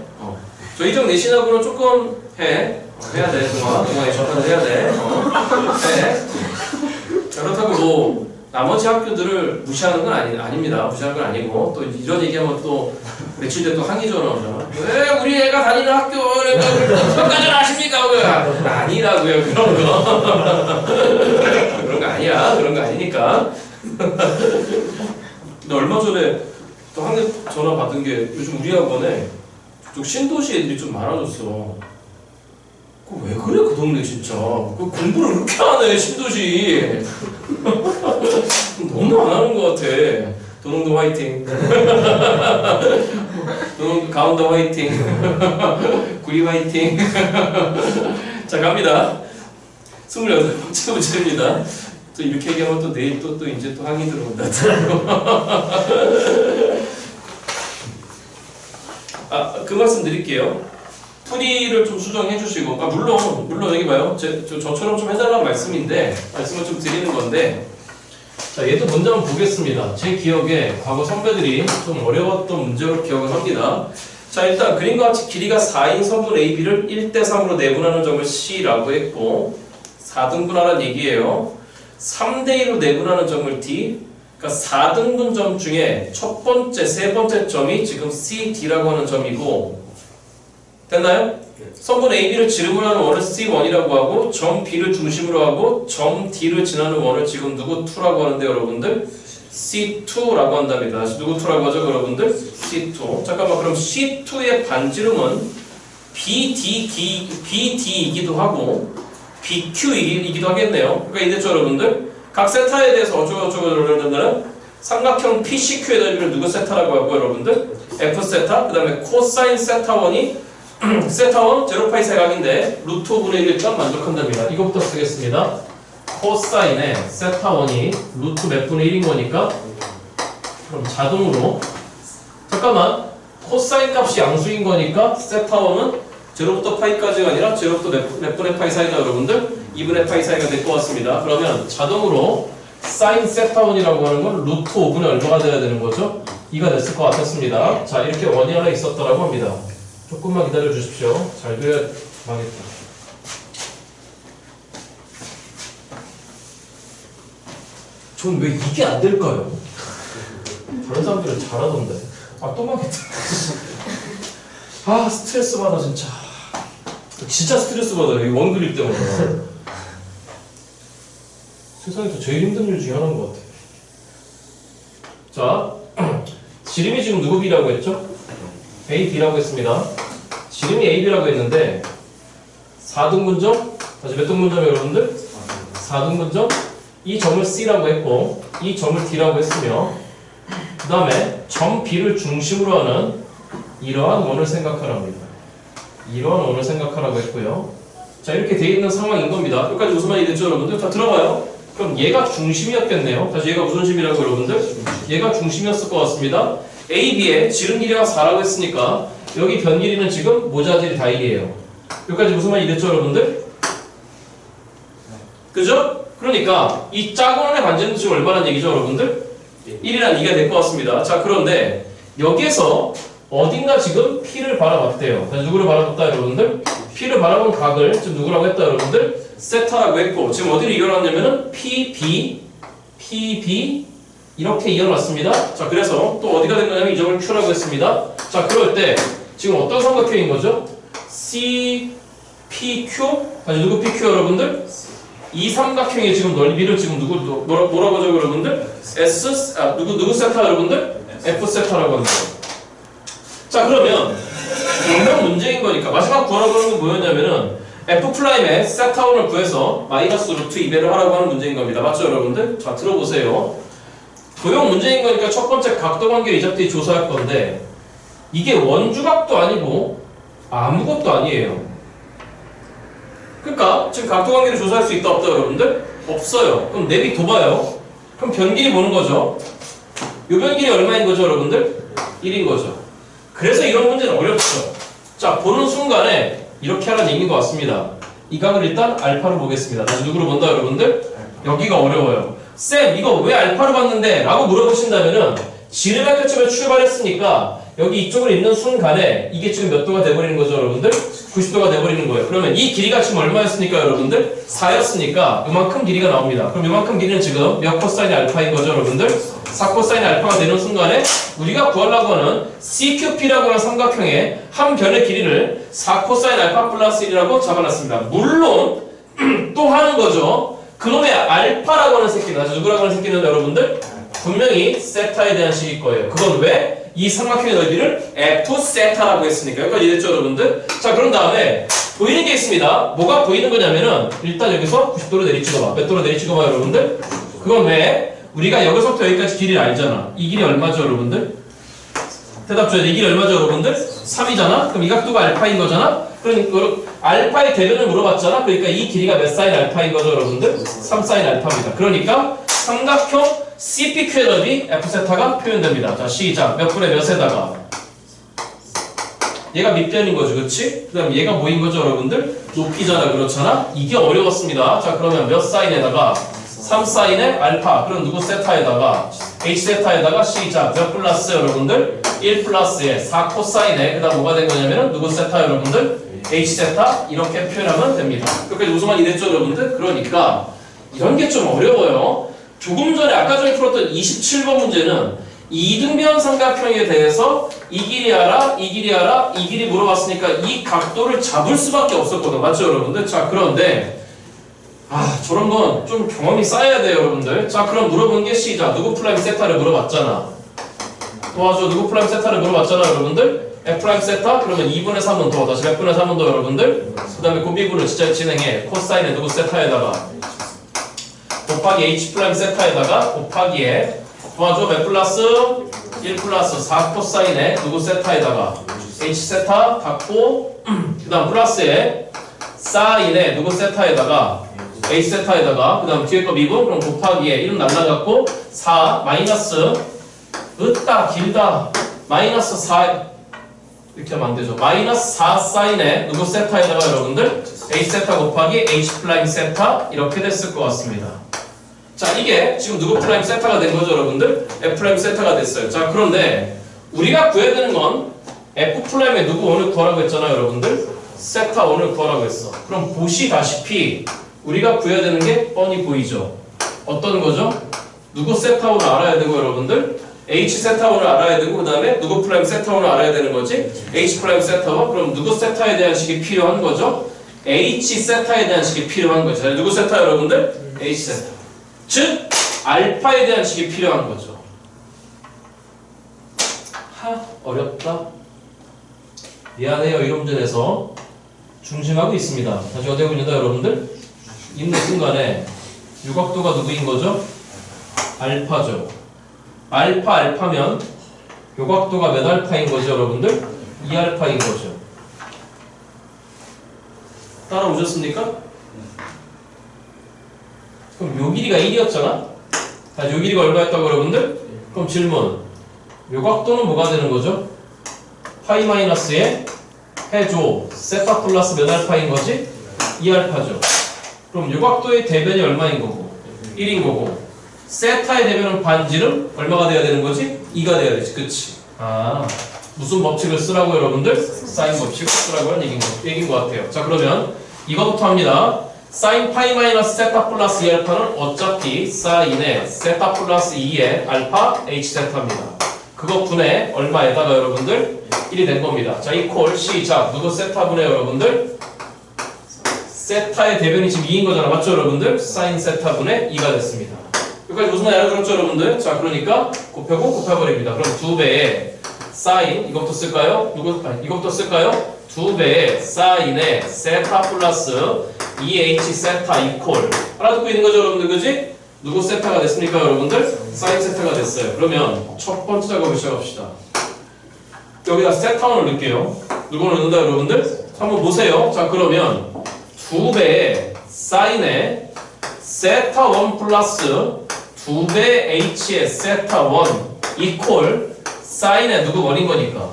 저희적 내신하고는 조금 해야 돼 동화에 접근을 해야 돼 해 그렇다고 뭐 나머지 학교들을 무시하는 건 아닙니다. 무시하는 건 아니고 또 이런 얘기하면 또 며칠 뒤에 또 항의 전화 오잖아. 왜 우리 애가 다니는 학교를 평가전 아십니까? 아니라고요 그런 거. 그런 거 아니야. 그런 거 아니니까. 근데 얼마 전에 또 항의 전화 받은 게 요즘 우리 학원에 좀 신도시 애들이 좀 많아졌어. 왜 그래 그 동네 진짜 그 공부를 그렇게 하네 신도시 너무 안 하는 것 같아. 도농도 화이팅 도농도 가운데 화이팅 구리 화이팅 자 갑니다. 28번째 문제입니다. 또 이렇게 얘기하면 또 내일 또 이제 또 항의 들어온다. 그 말씀 드릴게요. 풀이를 좀 수정해 주시고, 물론 여기 봐요. 저처럼 좀 해달라는 말씀인데, 말씀을 좀 드리는 건데, 자, 얘도 먼저 한번 보겠습니다. 제 기억에 과거 선배들이 좀 어려웠던 문제로 기억을 합니다. 자, 일단 그림과 같이 길이가 4인 선분 AB를 1대3으로 내분하는 점을 C라고 했고, 4등분하라는 얘기예요. 3대2로 내분하는 점을 D, 그러니까 4등분 점 중에 첫 번째, 세 번째 점이 지금 CD라고 하는 점이고, 됐나요? 선분 AB를 지름으로 하는 원을 C1이라고 하고, 점 B를 중심으로 하고, 점 D를 지나는 원을 지금 누구 2라고 하는데 여러분들 C2라고 한답니다. 다시 누구 2라고 하죠 여러분들? C2. 잠깐만, 그럼 C2의 반지름은 BD이기도 하고 BQ이기도 하겠네요. 그러니까 이랬죠 여러분들? 각 세타에 대해서 어쩌고저쩌고 여러분들은 삼각형 PCQ의 넓이를 누구 세타라고 하고 여러분들? F 세타, 그 다음에 코사인 세타1이 세타1 제로파이 세각인데 루트 5분의 1 일단 만족한답니다. 이거부터 쓰겠습니다. 코사인의 세타1이 루트 몇 분의 1인 거니까 그럼 자동으로 잠깐만 코사인 값이 양수인 거니까 세타1은 제로부터 파이까지가 아니라 제로부터 몇 분의 파이 사이가 여러분들 2분의 파이 사이가 될 것 같습니다. 그러면 자동으로 사인 세타1이라고 하는 건 루트 5분의 얼마가 돼야 되는 거죠? 2가 됐을 것 같았습니다. 자, 이렇게 원이 하나 있었더라고 합니다. 조금만 기다려 주십시오. 잘 그려야 망했다. 전 왜 이게 안 될까요? 다른 사람들은 잘하던데. 또 망했다. 스트레스 받아 진짜. 진짜 스트레스 받아요. 이 원 그릴 때마다. 세상에서 제일 힘든 일 중에 하나인 것 같아. 자, 지름이 지금 누구 B라고 했죠? A, B라고 했습니다. 지름이 A, B라고 했는데 4등분점? 다시 몇 등분점 여러분들? 4등분점? 이 점을 C라고 했고 이 점을 D라고 했으며 그 다음에 점 B를 중심으로 하는 이러한 원을 생각하랍니다. 이러한 원을 생각하라고 했고요. 자, 이렇게 돼 있는 상황인 겁니다. 여기까지 무슨 말이 됐죠 여러분들? 자, 들어봐요. 그럼 얘가 중심이었겠네요. 다시 얘가 무슨 심이라고 여러분들? 얘가 중심이었을 것 같습니다. A, B의 지름 길이가 4라고 했으니까 여기 변 길이는 지금 모자질이 다 1이에요. 여기까지 무슨 말이 됐죠 여러분들? 그죠? 그러니까 이 짜고는의 반지름은 지금 얼마란 얘기죠 여러분들? 1이란 얘기가 될 것 같습니다. 자, 그런데 여기에서 어딘가 지금 P를 바라봤대요. 다시 누구를 바라봤다 여러분들? P를 바라본 각을 지금 누구라고 했다 여러분들? 세타라고 했고 지금 어디를 이어놨냐면은 PB 이렇게 이어놨습니다. 자, 그래서 또 어디가 된 거냐면 이 점을 Q라고 했습니다. 자, 그럴 때 지금 어떤 삼각형인 거죠? CPQ? 다시 누구 PQ 여러분들? 이 삼각형의 지금 넓이를 지금 뭐라고 하죠 여러분들? 누구 세타 여러분들? F 세타라고 합니다. 자, 그러면 분명 문제인 거니까 마지막 구하라고 하는 건 뭐였냐면은 F'의 세타1을 구해서 마이너스 루트 2배를 하라고 하는 문제인 겁니다. 맞죠 여러분들? 자, 들어보세요. 도형 문제인 거니까 첫 번째 각도관계를 이자들이 조사할 건데 이게 원주각도 아니고 아무것도 아니에요. 그러니까 지금 각도관계를 조사할 수 있다 없다 여러분들? 없어요. 그럼 내비 둬봐요. 그럼 변길이 보는 거죠. 요 변길이 얼마인 거죠 여러분들? 1인 거죠. 그래서 이런 문제는 어렵죠. 자, 보는 순간에 이렇게 하라는 얘기인 것 같습니다. 이 각을 일단 알파로 보겠습니다. 다시 누구로 본다 여러분들? 여기가 어려워요. 쌤, 이거 왜 알파로 봤는데? 라고 물어보신다면은 지름의 교점에 출발했으니까 여기 이쪽을 있는 순간에 이게 지금 몇 도가 돼버리는 거죠 여러분들? 90도가 돼버리는 거예요. 그러면 이 길이가 지금 얼마였습니까 여러분들? 4였으니까 요만큼 길이가 나옵니다. 그럼 요만큼 길이는 지금 몇 코사인 알파인 거죠 여러분들? 4코사인 알파가 되는 순간에 우리가 구하려고 하는 CQP라고 하는 삼각형의 한 변의 길이를 4코사인 알파 플러스 1이라고 잡아놨습니다. 물론 또 하는 거죠. 그놈의 알파라고 하는 새끼는 아주 누구라고 하는 새끼는 여러분들? 분명히 세타에 대한 식일 거예요. 그건 왜? 이 삼각형의 넓이를 F 세타라고 했으니까. 여기까지 이해됐죠 여러분들? 자, 그런 다음에 보이는 게 있습니다. 뭐가 보이는 거냐면은 일단 여기서 90도로 내리찍어봐. 몇 도로 내리찍어봐 여러분들? 그건 왜? 우리가 여기서부터 여기까지 길이를 알잖아. 이 길이 얼마죠 여러분들? 대답 줘야 돼. 이 길이 얼마죠 여러분들? 3이잖아? 그럼 이 각도가 알파인 거잖아? 그러니까 알파의 대변을 물어봤잖아? 그러니까 이 길이가 몇 사인 알파인 거죠 여러분들? 3사인 알파입니다. 그러니까 삼각형 CPQ의 넓이 F세타가 표현됩니다. 자, 시작. 몇 분의 몇에다가 얘가 밑변인 거죠, 그치? 그 다음 얘가 뭐인 거죠, 여러분들? 높이잖아, 그렇잖아? 이게 어려웠습니다. 자, 그러면 몇 사인에다가 3사인의 알파. 그럼 누구 세타에다가 h 세타에다가 시작. 몇 플러스 여러분들? 1 플러스에 4 코사인에 그 다음 뭐가 된 거냐면은 누구 세타 여러분들? h 세타 이렇게 표현하면 됩니다. 여기까지 무슨 이랬죠, 여러분들? 그러니까 이런 게 좀 어려워요. 조금 전에 아까 전에 풀었던 27번 문제는 이등변 삼각형에 대해서 이 길이 알아, 이 길이 알아, 이 길이 물어봤으니까 이 각도를 잡을 수밖에 없었거든. 맞죠, 여러분들? 자, 그런데 저런 건 좀 경험이 쌓여야 돼요, 여러분들. 자, 그럼 물어본 게 시작. 누구 프라임 세타를 물어봤잖아. 도와줘. 누구 프라임 세타를 물어봤잖아, 여러분들. f 프라임 세타? 그러면 2분의 3은 더. 다시 몇 분의 3은 더, 여러분들. 그 다음에 곱비분을 진짜 진행해. 코사인에 누구 세타에다가 곱하기 h 프라임 세타에다가 곱하기에 도와줘. 몇 플러스? 1 플러스 4 코사인에 누구 세타에다가 h 세타 닫고 그 다음 플러스에 사인에 누구 세타에다가 h 세타에다가 그 다음 뒤에 거 미분 그럼 곱하기에 1은 날라갔고 4 마이너스 으따 길다 마이너스 4 이렇게 하면 안 되죠. 마이너스 4 사인에 누구 세타에다가 여러분들 h 세타 곱하기 h 프라임 세타 이렇게 됐을 것 같습니다. 자, 이게 지금 누구 프라임 세타가 된 거죠, 여러분들? f 프라임 세타가 됐어요. 자, 그런데 우리가 구해야 되는 건 f 프라임의 누구 원을 구하라고 했잖아요, 여러분들. 세타 원을 구하라고 했어. 그럼 보시다시피 우리가 구해야 되는 게 뻔히 보이죠. 어떤 거죠? 누구 세타 원을 알아야 되고, 여러분들. h 세타 원을 알아야 되고, 그 다음에 누구 프라임 세타 원을 알아야 되는 거지. h 프라임 세타 원. 그럼 누구 세타에 대한 식이 필요한 거죠? h 세타에 대한 식이 필요한 거죠. 자, 누구 세타, 여러분들? h 세타. 즉 알파에 대한 식이 필요한 거죠. 어렵다. 미안해요. 이런 문제에서 중심하고 있습니다. 다시 어디 하고 있는다, 여러분들? 있는 순간에 유각도가 누구인 거죠? 알파죠. 알파면 요각도가 몇 알파인 거죠, 여러분들? 2알파인 거죠. 따라오셨습니까? 그럼 요 길이가 1이었잖아? 자, 요 길이가 얼마였다고, 여러분들? 그럼 질문. 요 각도는 뭐가 되는 거죠? 파이 마이너스에 해줘. 세타 플러스 몇 알파인 거지? 2알파죠. 그럼 요 각도의 대변이 얼마인 거고? 1인 거고. 세타의 대변은 반지름? 얼마가 돼야 되는 거지? 2가 돼야 되지. 그치? 무슨 법칙을 쓰라고, 여러분들? 사인 법칙을 쓰라고 하는 얘기인 것 같아요. 자, 그러면 이거부터 합니다. 사인 파이 마이너스 세타 플러스 2알파는 어차피 사인의 세타 플러스 2의 알파 h 세타입니다. 그거 분의 얼마에다가 여러분들 1이 된 겁니다. 자, 이퀄 시작. 누구 세타 분의 여러분들 세타의 대변이 지금 2인 거잖아. 맞죠, 여러분들? 사인 세타 분의 2가 됐습니다. 여기까지 무슨 말이 알아들었죠, 여러분들? 자, 그러니까 곱하고 곱해버립니다. 그럼 2배의 사인 이것부터 쓸까요? 이것부터 쓸까요? 2배의 사인의 세타 플러스 2h 세타 이퀄 알아듣고 있는 거죠, 여러분들? 그지? 누구 세타가 됐습니까, 여러분들? 사인 세타가 됐어요. 그러면 첫 번째 작업을 시작합시다. 여기다 세타원을 넣을게요. 누구를 넣는다, 여러분들? 한번 보세요. 자, 그러면 2배의 사인의 세타 1 플러스 2배 h의 세타 1 이퀄 사인의 누구 원인 거니까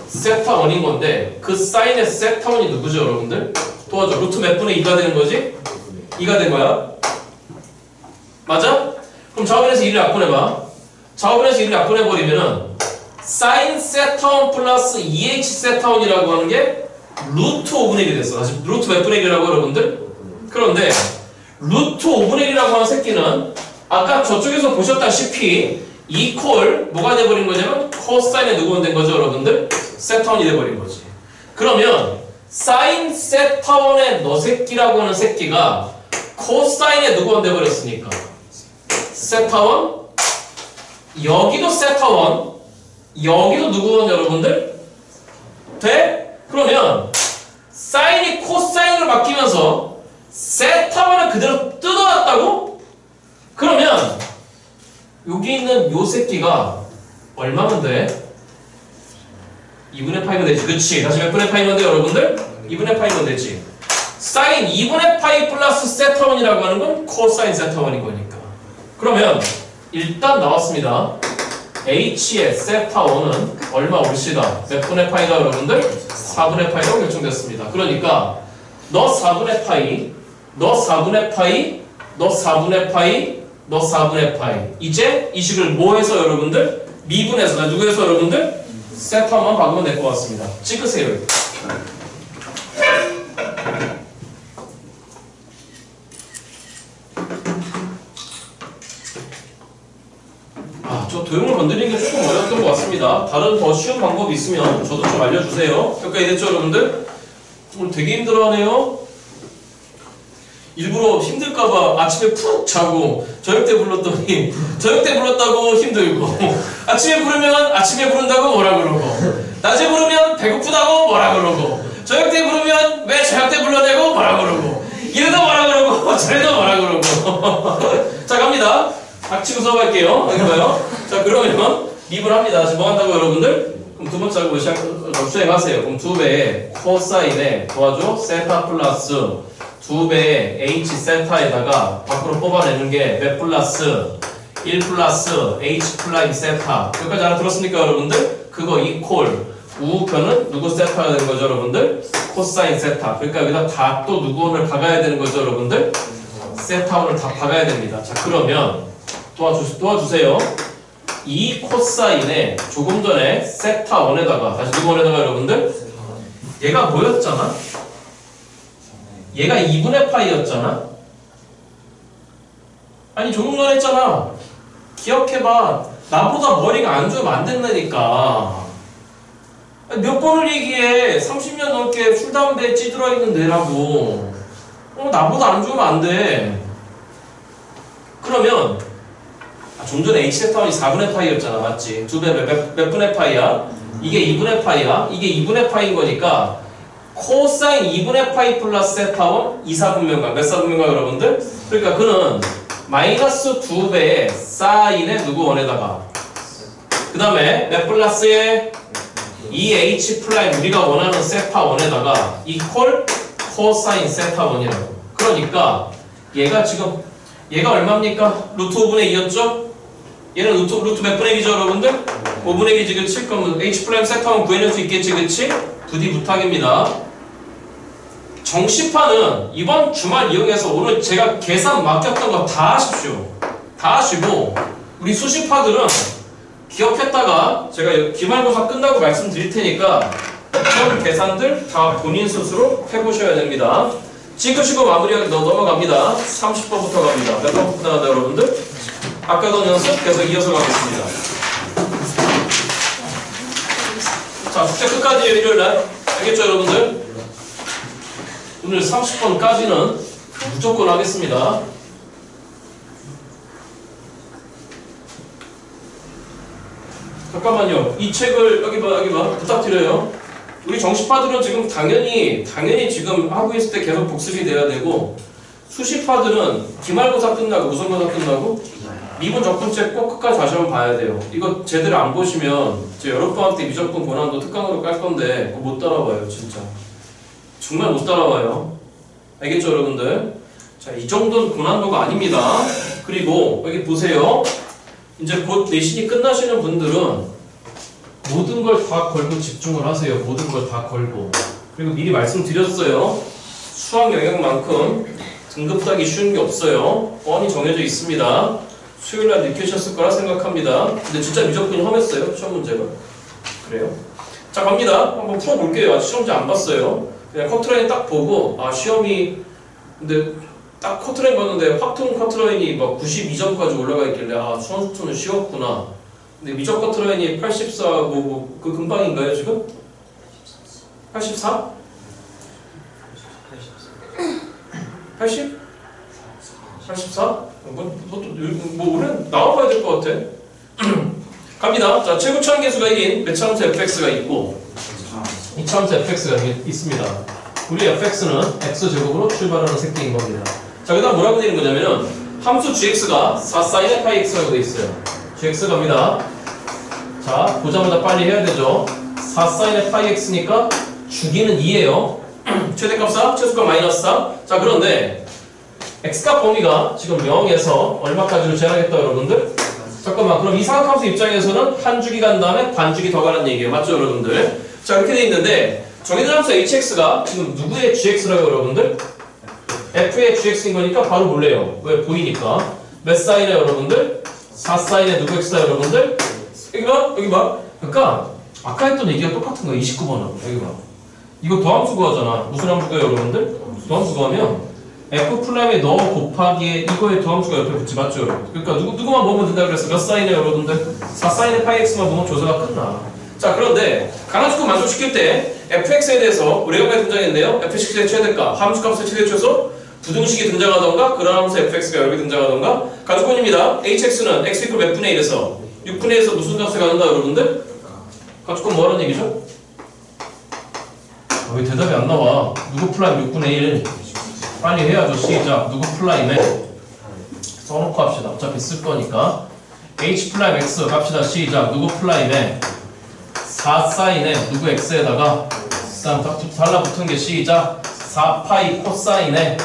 세타 1인 건데 그 사인의 세타 1이 누구죠, 여러분들? 도와줘. 루트 몇 분의 2가 되는 거지? 2가 된 거야. 맞아? 그럼 좌우변에서 1을 약분해봐. 좌우변에서 1을 약분해버리면은 사인 세타 1 플러스 2h 세타 1이라고 하는 게 루트 5분의 1이 됐어. 다시 루트 몇 분의 1이라고, 여러분들? 그런데 루트 5분의 1이라고 하는 새끼는 아까 저쪽에서 보셨다시피 이퀄 뭐가 돼버린 거냐면 코사인의 누구는 된 거죠, 여러분들? 세타 1이 돼버린 거지. 그러면 사인 세타 1의 너 새끼라고 하는 새끼가 코사인의 누구는 돼버렸으니까 세타 1 여기도 세타 1 여기도 누구는, 여러분들? 돼? 그러면 사인이 코사인으로 바뀌면서 세타 1을 그대로 뜯어왔다고? 그러면 여기 있는 요 새끼가 얼마면 돼? 2분의 파이면 되지. 그치? 다시 몇 분의 파이면 돼, 여러분들? 2분의 파이면 되지. 사인 2분의 파이 플러스 세타 1이라고 하는 건 코사인 세타 1인 거니까. 그러면 일단 나왔습니다. h의 세타 1은 얼마 올시다? 몇 분의 파이다 여러분들? 4분의 파이라고 결정됐습니다. 그러니까 너 4분의 파이, 너 4분의 파이, 너 4분의 파이, 너 4분의 파이. 이제 이 식을 뭐 해서 여러분들? 미분해서, 누구해서 여러분들? 세타만 박으면 될 것 같습니다. 찍으세요. 저 도형을 건드리는 게 조금 어려웠던 것 같습니다. 다른 더 쉬운 방법이 있으면 저도 좀 알려주세요. 여기까지 됐죠, 여러분들? 오늘 되게 힘들어하네요. 일부러 힘들까봐 아침에 푹 자고 저녁 때 불렀더니 저녁 때 불렀다고 힘들고 아침에 부르면 아침에 부른다고 뭐라 그러고 낮에 부르면 배고프다고 뭐라 그러고 저녁 때 부르면 왜 저녁 때 불러내고 뭐라 그러고 이래도 뭐라 그러고 저래도 뭐라 그러고 자 갑니다. 닥치고 수업할게요. 여기 봐요. 자 그러면 미분합니다. 지금 뭐 한다고 여러분들? 그럼 두 번째 알고 수행하세요. 그럼 2배의 코사인에 도와줘 세타 플러스 2배의 h 세타에다가 밖으로 뽑아내는 게 몇 플러스 1 플러스 h 플라임 세타. 여기까지 알아들었습니까 여러분들? 그거 이퀄 우변은 누구 세타가 되는 거죠 여러분들? 코사인 세타. 그러니까 여기다 다 또 누구 원을 박아야 되는 거죠 여러분들? 세타 원을 다 박아야 됩니다. 자 그러면 도와주세요. 이 코사인에 조금 전에 세타 원에다가 다시 누구 원에다가 여러분들? 얘가 뭐였잖아? 얘가 2분의 파이였잖아? 아니 조금 전에 했잖아. 기억해봐. 나보다 머리가 안 좋으면 안 된다니까. 몇 번을 얘기해. 30년 넘게 술, 담배 찌들어 있는 애라고. 나보다 안 좋으면 안 돼. 그러면 좀 전에 H세타원이 4분의 파이였잖아. 맞지? 2배 몇 분의 파이야? 이게 2분의 파이야. 이게 2분의 파이인 거니까 코사인 2분의 파이 플러스 세타원 2사분면각. 몇 사분면각 여러분들? 그러니까 그는 마이너스 2배의 사인의 누구 원에다가 그 다음에 몇 플러스에 2H 프라임 우리가 원하는 세타 원에다가 이퀄 코사인 세타 원이라고. 그러니까 얘가 지금 얘가 얼마입니까? 루트 5분의 2였죠? 얘는 루트 몇 분의 2죠 여러분들? 5분의 2지 그치? 그럼 H 프라임 세타원 구해낼 수 있겠지 그치? 부디 부탁입니다. 정시파는 이번 주말 이용해서 오늘 제가 계산 맡겼던 거 다 하십시오. 다 하시고 우리 수시파들은 기억했다가 제가 기말고사 끝나고 말씀드릴 테니까 이런 계산들 다 본인 스스로 해보셔야 됩니다. 찍으시고 마무리하기 넘어갑니다. 30번부터 갑니다. 몇 번부터 나가요 여러분들? 아까 던 연습 계속 이어서 가겠습니다. 자 숙제 끝까지 일요일날 알겠죠 여러분들? 오늘 30번까지는 무조건 하겠습니다. 잠깐만요. 이 책을 여기 봐 부탁드려요. 우리 정시파들은 지금 당연히 지금 하고 있을 때 계속 복습이 돼야 되고 수시파들은 기말고사 끝나고 우선고사 끝나고 미분 적분책 꼭 끝까지 다시 한번 봐야 돼요. 이거 제대로 안 보시면 제 여름방학 때 미적분 고난도 특강으로 깔 건데 그거 못 따라와요 진짜. 정말 못 따라와요. 알겠죠 여러분들? 자, 이 정도는 고난도가 아닙니다. 그리고 여기 보세요. 이제 곧 내신이 끝나시는 분들은 모든 걸 다 걸고 집중을 하세요. 모든 걸 다 걸고. 그리고 미리 말씀드렸어요. 수학 영역만큼 등급 따기 쉬운 게 없어요. 뻔히 정해져 있습니다. 수요일날 느끼셨을 거라 생각합니다. 근데 진짜 미적분이 험했어요. 시험 문제가. 그래요? 자 갑니다. 한번 풀어볼게요. 아직 시험지 안 봤어요. 그냥 커트라인 딱 보고 시험이 근데 딱 커트라인 봤는데 확통 커트라인이 막 92점까지 올라가 있길래 수원수투는 쉬웠구나. 근데 미적 커트라인이 84고 그 금방인가요 지금? 84? 80? 84? 뭐 올해 나와봐야 될 것 같아. 갑니다. 자 최고 차항계수가 1인 매차함수 fx가 있고 이차함수 fx가 있습니다. 우리 fx는 x제곱으로 출발하는 새끼인 겁니다. 자 그 다음 뭐라고 되는 거냐면은 함수 gx가 4sin의 파이 x라고 되어 있어요. gx 갑니다. 자 보자마자 빨리 해야 되죠. 4sin의 파이 x니까 주기는 2예요. 최대값 4, 최소값 마이너스 4. 자 그런데 x값 범위가 지금 0에서 얼마까지로 제한하겠다 여러분들? 잠깐만, 그럼 이 사각함수 입장에서는 한 주기 간 다음에 반주기 더 가는 얘기예요. 맞죠, 여러분들? 자, 이렇게 돼 있는데 정해진 함수 hx가 지금 누구의 gx라고 여러분들? f의 gx인 거니까 바로 몰래요. 왜? 보이니까. 몇 사인에 여러분들? 4사인에 누구 x다 여러분들? 여기 봐, 여기 봐. 그러니까 아까 했던 얘기가 똑같은 거야. 29번은. 여기 봐. 이거 더함수 구하잖아. 무슨 함수 구해요, 여러분들? 더함수 구하면 f 플라임에 너 곱하기에 이거의 더함수가 옆에 붙지, 맞죠, 여러분? 그러니까 누구만 보면 된다 그랬어. 몇 사인에 여러분들? 4사인에 파이 x만 보면 조사가 끝나. 자, 그런데 가나조건 만족시킬 때 fx에 대해서 우리가 왜 등장했네요? fx의 최대값, 함수값의 최대초에서 부등식이 등장하던가 그런 함수 fx가 여러 개 등장하던가 가조건입니다. hx는 x 이퀄 몇 분의 1에서 6분의 1에서 무슨 값에 가는다 여러분들? 가조건 뭐라는 얘기죠? 왜 대답이 안 나와? 누구 플라임 6분의 1 빨리 해야죠. 시작. 누구 플라임에 써놓고 합시다. 어차피 쓸 거니까 h 플라임 x 갑시다. 시작. 누구 플라임에 4사인에 누구 x에다가 그다음 달라붙은 게 시작 4파이 코사인에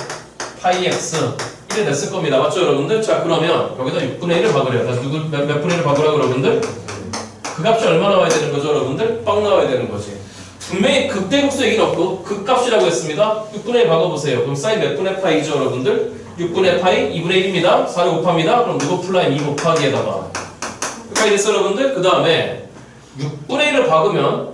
파이 x 1에 냈을 겁니다. 맞죠 여러분들? 자, 그러면 여기다 6분의 1을 박으래요. 다시 누구 몇 분의 1을 박으라고 여러분들? 그 값이 얼마 나와야 되는 거죠 여러분들? 빵 나와야 되는 거지. 분명히 극대극소 얘기는 없고 극값이라고 했습니다. 6분의 1 박아보세요. 그럼 사인 몇 분의 파이죠 여러분들? 6분의 파이 2분의 1입니다. 4를 곱합니다. 그럼 누구 플라임 2 곱하기에다가 여기까지 됐어 여러분들? 그 다음에 6분의 1을 박으면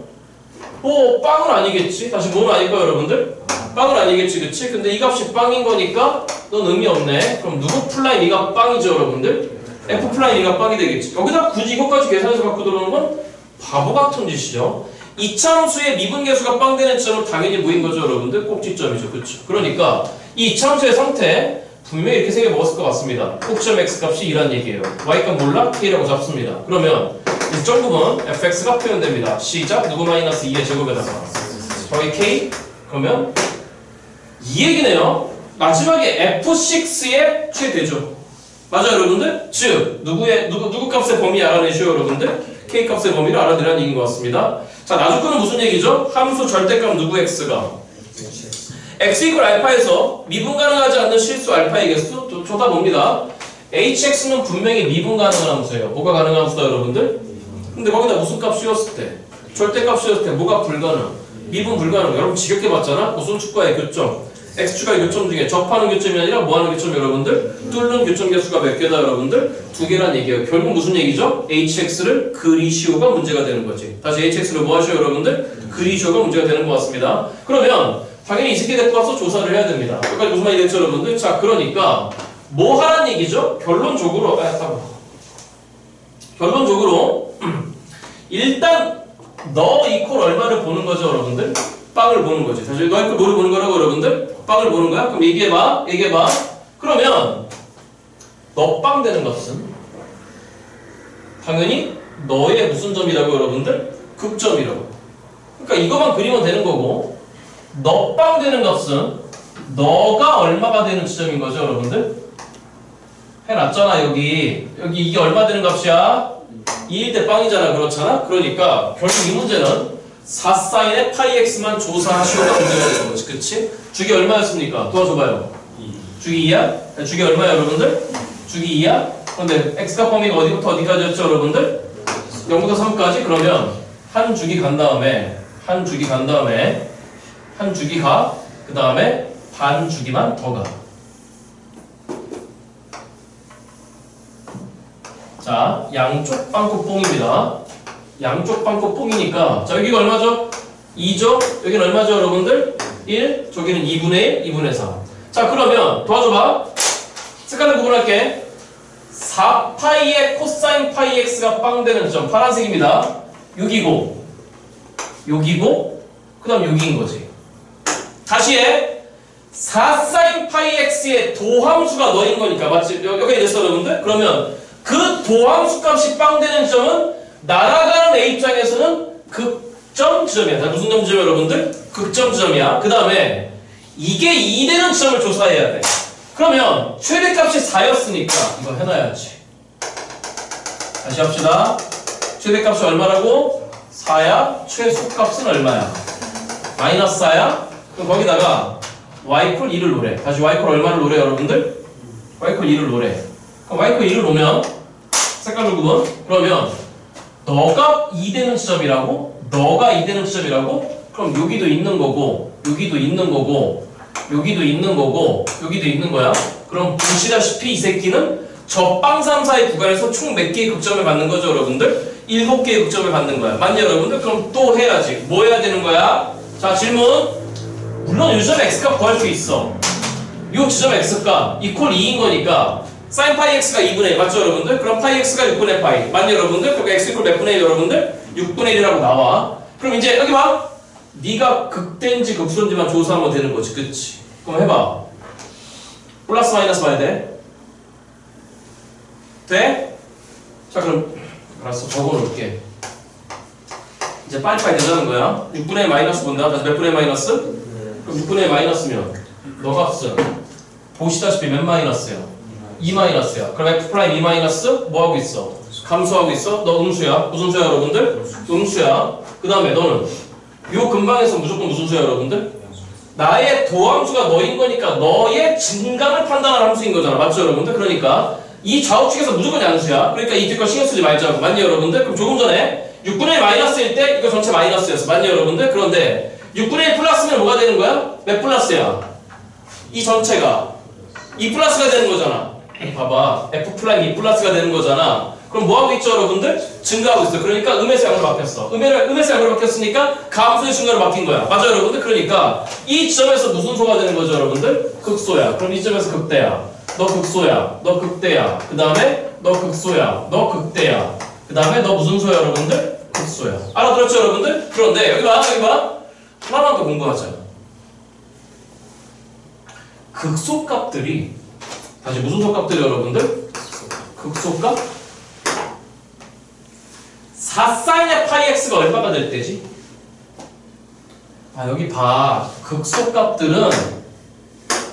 빵은 아니겠지? 다시 뭐는 아닐까요 여러분들? 빵은 아니겠지, 그치? 근데 이 값이 빵인 거니까 넌 의미 없네. 그럼 누구 플라임 2가 빵이죠 여러분들? f 플라임 2가 빵이 되겠지. 여기다 굳이 이것까지 계산해서 갖고 들어오는 건 바보 같은 짓이죠. 이차함수의 미분계수가 빵 되는 점은 당연히 뭐인 거죠 여러분들? 꼭지점이죠, 그쵸? 그러니까 이 이차함수의 상태 분명히 이렇게 생겨 먹었을 것 같습니다. 꼭지점 x 값이 2란 얘기예요. y 값 몰라? k라고 잡습니다. 그러면 일정 부분 fx가 표현됩니다. 시작. 누구 마이너스 2의 제곱에다가 더하기 k. 그러면 이 얘기네요. 마지막에 f6의 최대죠. 맞아요 여러분들? 즉 누구 값의 범위 알아내시오 여러분들? k 값의 범위를 알아내라는 얘기인 것 같습니다. 자, 나주권은 무슨 얘기죠? 함수 절대값 누구 x가 x 이퀄 알파에서 미분 가능하지 않는 실수 알파의 개수 쳐다봅니다. hx는 분명히 미분 가능한 함수예요. 뭐가 가능한 함수다 여러분들? 근데 거기다 무슨 값 씌웠을 때? 절대값 씌웠을 때 뭐가 불가능? 미분 불가능. 여러분 지겹게 봤잖아? 무슨 축과의 교점? x축과의 교점 중에 접하는 교점이 아니라 뭐하는 교점 여러분들? 뚫는 교점 개수가 몇 개다 여러분들? 2개란 얘기예요. 결국 무슨 얘기죠? hx를 그리시오가 문제가 되는 거지. 다시 hx를 뭐 하시오 여러분들? 그리시오가 문제가 되는 것 같습니다. 그러면 당연히 이 새끼 데리고 와서 조사를 해야 됩니다. 여기까지 무슨 말이 됐죠 여러분들? 자, 그러니까 뭐 하란 얘기죠? 결론적으로 일단 너 이퀄 얼마를 보는 거죠 여러분들? 빵을 보는 거지. 다시 너 이퀄 뭐를 보는 거라고 여러분들? 빵을 보는 거야? 그럼 얘기해봐. 그러면 너 빵 되는 값은 당연히 너의 무슨 점이라고 여러분들? 극점이라고. 그러니까 이것만 그리면 되는 거고 너 빵 되는 값은 너가 얼마가 되는 지점인 거죠 여러분들? 해놨잖아 여기 이게 얼마 되는 값이야? 2일 때 빵이잖아. 그렇잖아? 그러니까 결국 이 문제는 4사인의 파이 x만 조사하시오가 문제가 되는 거지. 그치? 주기 얼마였습니까? 도와줘봐요. 주기 2야? 주기 얼마야 여러분들? 주기 2야? 그런데 x값 범위가 어디부터 어디까지였죠 여러분들? 0부터 3까지? 그러면 한 주기 간 다음에 한 주기 가 그 다음에 반 주기만 더 가. 자, 양쪽 빵꾸 뽕입니다. 양쪽 빵꾸 뽕이니까 자, 여기가 얼마죠? 2죠? 여기는 얼마죠 여러분들? 1, 저기는 2분의 1, 2분의 4. 자, 그러면 도와줘봐. 색깔로 구분할게. 4파이의 코사인 파이 x가 빵 되는 점 파란색입니다. 6이고 그 다음 6인 거지. 다시 해. 4사인 파이 x의 도함수가 너인 거니까 맞지? 여기 됐어 여러분들? 그러면 그 도함수 값이 빵 되는 점은 날아가는 A 입장에서는 극점 지점이야. 자, 무슨 점 지점 여러분들? 극점 지점이야. 그 다음에 이게 2 되는 지점을 조사해야 돼. 그러면 최대값이 4였으니까 이거 해놔야지. 다시 합시다. 최대값이 얼마라고? 4야. 최소값은 얼마야? 마이너스 4야. 그럼 거기다가 y 콜 2를 놓으래. 다시 y 콜 얼마를 놓으래 여러분들? y 콜 2를 놓으래. 그럼 y 콜 2를 놓으면 색깔로 구분. 그러면 너가 2 되는 지점이라고? 너가 2 되는 지점이라고? 그럼 여기도 있는 거고 여기도 있는 거고 여기도 있는 거고 여기도 있는 거야. 그럼 보시다시피 이 새끼는 저 빵3사의 구간에서 총 몇 개의 극점을 받는 거죠 여러분들? 7개의 극점을 받는 거야. 맞냐 여러분들? 그럼 또 해야지. 뭐 해야 되는 거야? 자 질문. 물론 이 지점 x값 구할 수 있어. 이 지점 x값 이퀄 2인 거니까 sin 파이 x가 2분의 1 맞죠 여러분들? 그럼 파이 x가 6분의 파이 맞냐 여러분들? 그럼 x 이퀄 몇 분의 1 여러분들? 6분의 1이라고 나와. 그럼 이제 여기 봐. 네가 극대인지 극소인지만 조사하면 되는 거지. 그치? 그럼 해봐. 플러스 마이너스 봐야 돼. 돼? 자 그럼 알았어. 적어놓을게. 이제 빨리빨리 되자는 거야. 6분의 1 마이너스 본다. 다시 몇 분의 1 마이너스? 그럼 6분의 1 마이너스면 너 값은 보시다시피 몇 마이너스야? 2 마이너스야. 그럼 f 프라임 2 마이너스 뭐 하고 있어? 감소하고 있어? 너 음수야. 무슨 수야 여러분들? 음수야. 그 다음에 너는 요 근방에서 무조건 무슨 수야 여러분들? 나의 도함수가 너인 거니까 너의 진감을 판단할 함수인 거잖아. 맞죠 여러분들? 그러니까 이 좌우측에서 무조건 양수야. 그러니까 이 뒷거 신경 쓰지 말자고. 맞냐 여러분들? 그럼 조금 전에 6분의 1 마이너스일 때 이거 전체 마이너스였어. 맞냐 여러분들? 그런데 6분의 1 플러스면 뭐가 되는 거야? 몇 플러스야? 이 전체가 2 플러스가 되는 거잖아. 봐봐. f 프라임 2 플러스가 되는 거잖아. 그럼 뭐하고 있죠 여러분들? 증가하고 있어. 그러니까 음에서 양으로 바뀌었어. 음에서 양으로 바뀌었으니까 감소의 증가로 바뀐 거야. 맞아 여러분들? 그러니까 이 지점에서 무슨 소가 되는 거죠 여러분들? 극소야. 그럼 이 지점에서 극대야. 너 극소야. 너 극대야. 그 다음에 너 극소야. 너 극대야. 그 다음에 너 무슨 소야 여러분들? 극소야. 알아들었죠 여러분들? 그런데 여기 봐. 여기 봐. 하나만 더 공부하자. 극소값들이 다시 무슨 소값들이 여러분들? 극소값? 4sin의 파이 x가 얼마가 될 때지? 아 여기 봐. 극소값들은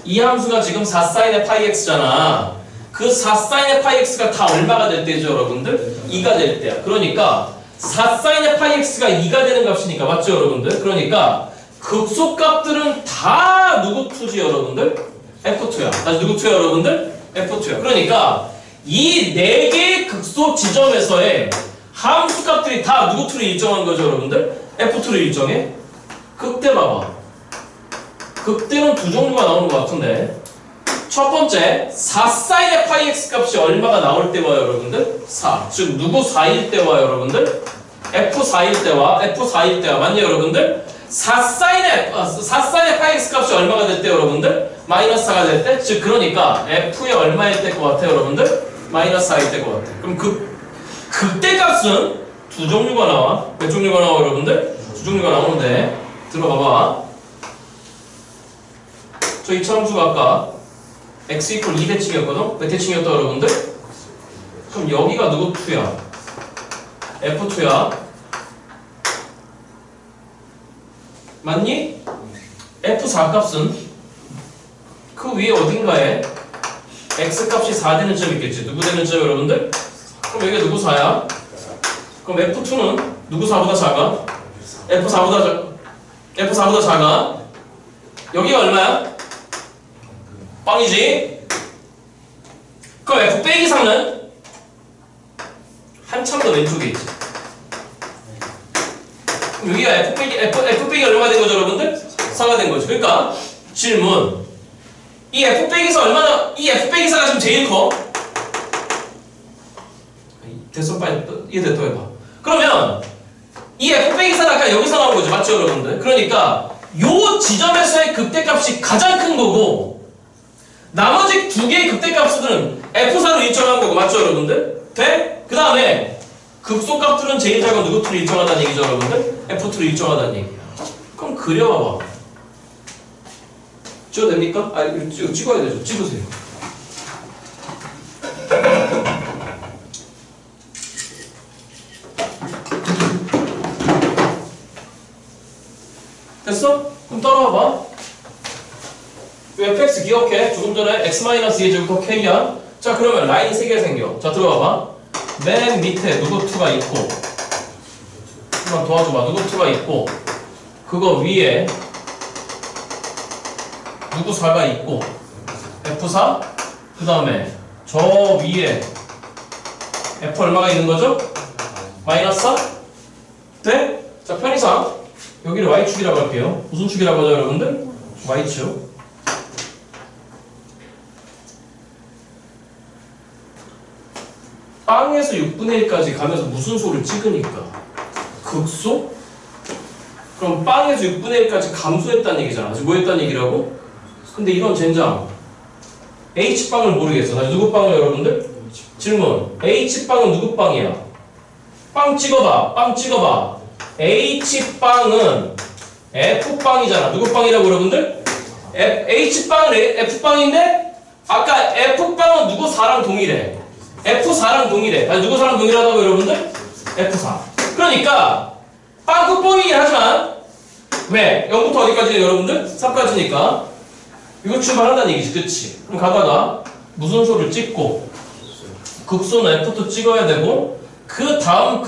이 함수가 지금 4sin의 파이 x잖아. 그 4sin의 파이 x가 다 얼마가 될 때죠 여러분들? 2가 될 때야. 그러니까 4sin의 파이 x가 2가 되는 값이니까 맞죠 여러분들? 그러니까 극소값들은 다 누구 2지 여러분들? f2야. 다시 누구 2야 여러분들? f2야. 그러니까 이 4개의 극소 지점에서의 함수값들이 다 누구 2를 일정한 거죠 여러분들? f2를 일정해? 극대 봐봐. 극대는 두 종류가 나오는 것 같은데 첫 번째 4sin의 파이 x 값이 얼마가 나올 때와 여러분들? 4. 즉 누구 4일 때와 여러분들? f4일 때와 f4일 때와 맞냐 여러분들? 4sin의 파이 x 값이 얼마가 될 때 여러분들? 마이너스 4가 될 때? 즉 그러니까 f의 얼마일 때일 것 같아 여러분들? 마이너스 4일 때일 것 같아. 그럼 극대 값은 두 종류가 나와. 몇 종류가 나와 여러분들? 두 종류가 나오는데 들어봐봐. 저 이차 함수가 아까 x 이퀄 2대칭이었거든? 몇 대칭이었다 여러분들? 그럼 여기가 누구 2야? f2야. 맞니? f4 값은 그 위에 어딘가에 x 값이 4 되는 점 있겠지. 누구 되는 점 여러분들? 그럼 여기가 누구 4야? 그럼 f2는 누구 4보다 작아? f4보다 작아. 여기가 얼마야? 빵이지? 그럼 f 빼기 3는 한참 더 왼쪽에 있지. 그럼 여기가 f 빼기 얼마가 된 거죠 여러분들? 4가 된 거죠. 그러니까 질문. 이 f 빼기 4 얼마나? 이 f 빼기 4가 지금 제일 커. 됐어 빨리 이해됐다 해봐. 그러면 이 f 빼기 4는 아까 여기서 나온 거죠. 맞죠 여러분들? 그러니까 요 지점에서의 극대값이 가장 큰 거고 나머지 두 개의 극대값들은 f4로 일정한 거고 맞죠 여러분들? 돼? 그 다음에 극소값들은 제일 작은 누구 2로 일정하다는 얘기죠 여러분들? f2로 일정하다는 얘기야. 그럼 그려봐봐. 찍어도 됩니까? 아 이거 찍어야 되죠. 찍으세요. 됐어? 그럼 따라와봐. fx 기억해. 조금 전에 x-2의 제곱더 k야. 자 그러면 라인 3개 생겨. 자 들어와봐. 맨 밑에 누구 2가 있고 한번 도와줘봐. 누구 2가 있고 그거 위에 누구 4가 있고 f4 그 다음에 저 위에 F 얼마가 있는 거죠? 마이너스 4? 네? 자, 편의상 여기를 Y축이라고 할게요. 무슨 축이라고 하죠, 여러분들? Y축. 빵에서 6분의 1까지 가면서 무슨 소를 찍으니까? 극소? 그럼 빵에서 6분의 1까지 감소했다는 얘기잖아. 아직 뭐 했다는 얘기라고? 근데 이런 젠장 H빵을 모르겠어. 다시 누구 빵을 여러분들? 질문. H빵은 누구 빵이야? 빵 찍어봐. 빵 찍어봐. H빵은 F빵이잖아. 누구 빵이라고 여러분들? H빵은 F빵인데 아까 F빵은 누구 4랑 동일해. F4랑 동일해. 아니 누구 4랑 동일하다고 여러분들? F4. 그러니까 빵 끝봉이긴 하지만 왜? 0부터 어디까지냐 여러분들? 3까지니까 이거 출발한다는 얘기지. 그치? 그럼 가다가 무슨 소를 찍고 극소는 F2 찍어야 되고 그 다음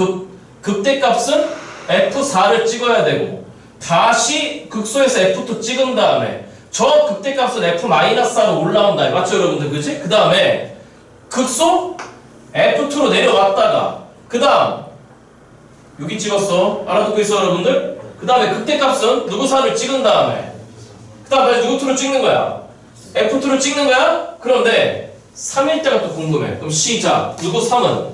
극대값은 F4를 찍어야 되고 다시 극소에서 F2 찍은 다음에 저 극대값은 F-4로 올라온다. 맞죠 여러분들? 그치? 그 다음에 극소 F2로 내려왔다가 그 다음 여기 찍었어. 알아듣고 있어 여러분들? 그 다음에 극대값은 누구 4를 찍은 다음에 그 다음 다시 누구 2를 찍는 거야? F2를 찍는 거야? 그런데 3일 때가 또 궁금해. 그럼 시작. 누구 3은?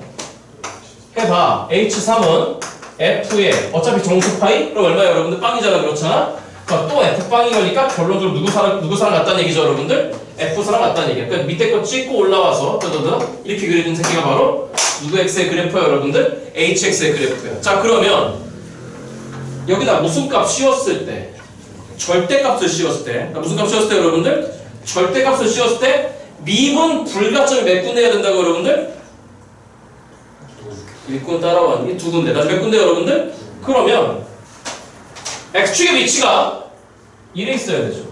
해봐. H3은 F에 어차피 정수파이? 그럼 얼마야 여러분들? 빵이잖아. 그렇잖아? 그럼 또 F빵이 걸리니까 결론적으로 누구 사랑 같다는 얘기죠 여러분들? F4랑 같다는 얘기야. 그러니까 밑에 거 찍고 올라와서 이렇게 그려진 새끼가 바로 누구 X의 그래프야 여러분들? HX의 그래프야. 자 그러면 여기다 무슨 값 씌웠을 때 절대값을 씌웠을 때 무슨 값 씌웠을 때 여러분들? 절대값을 씌웠을 때 미분 불가점이 몇 군데 해야 된다고 여러분들? 1군 따라와. 이 2군데. 다시 몇 군데 여러분들? 그러면 X축의 위치가 1에 있어야 되죠.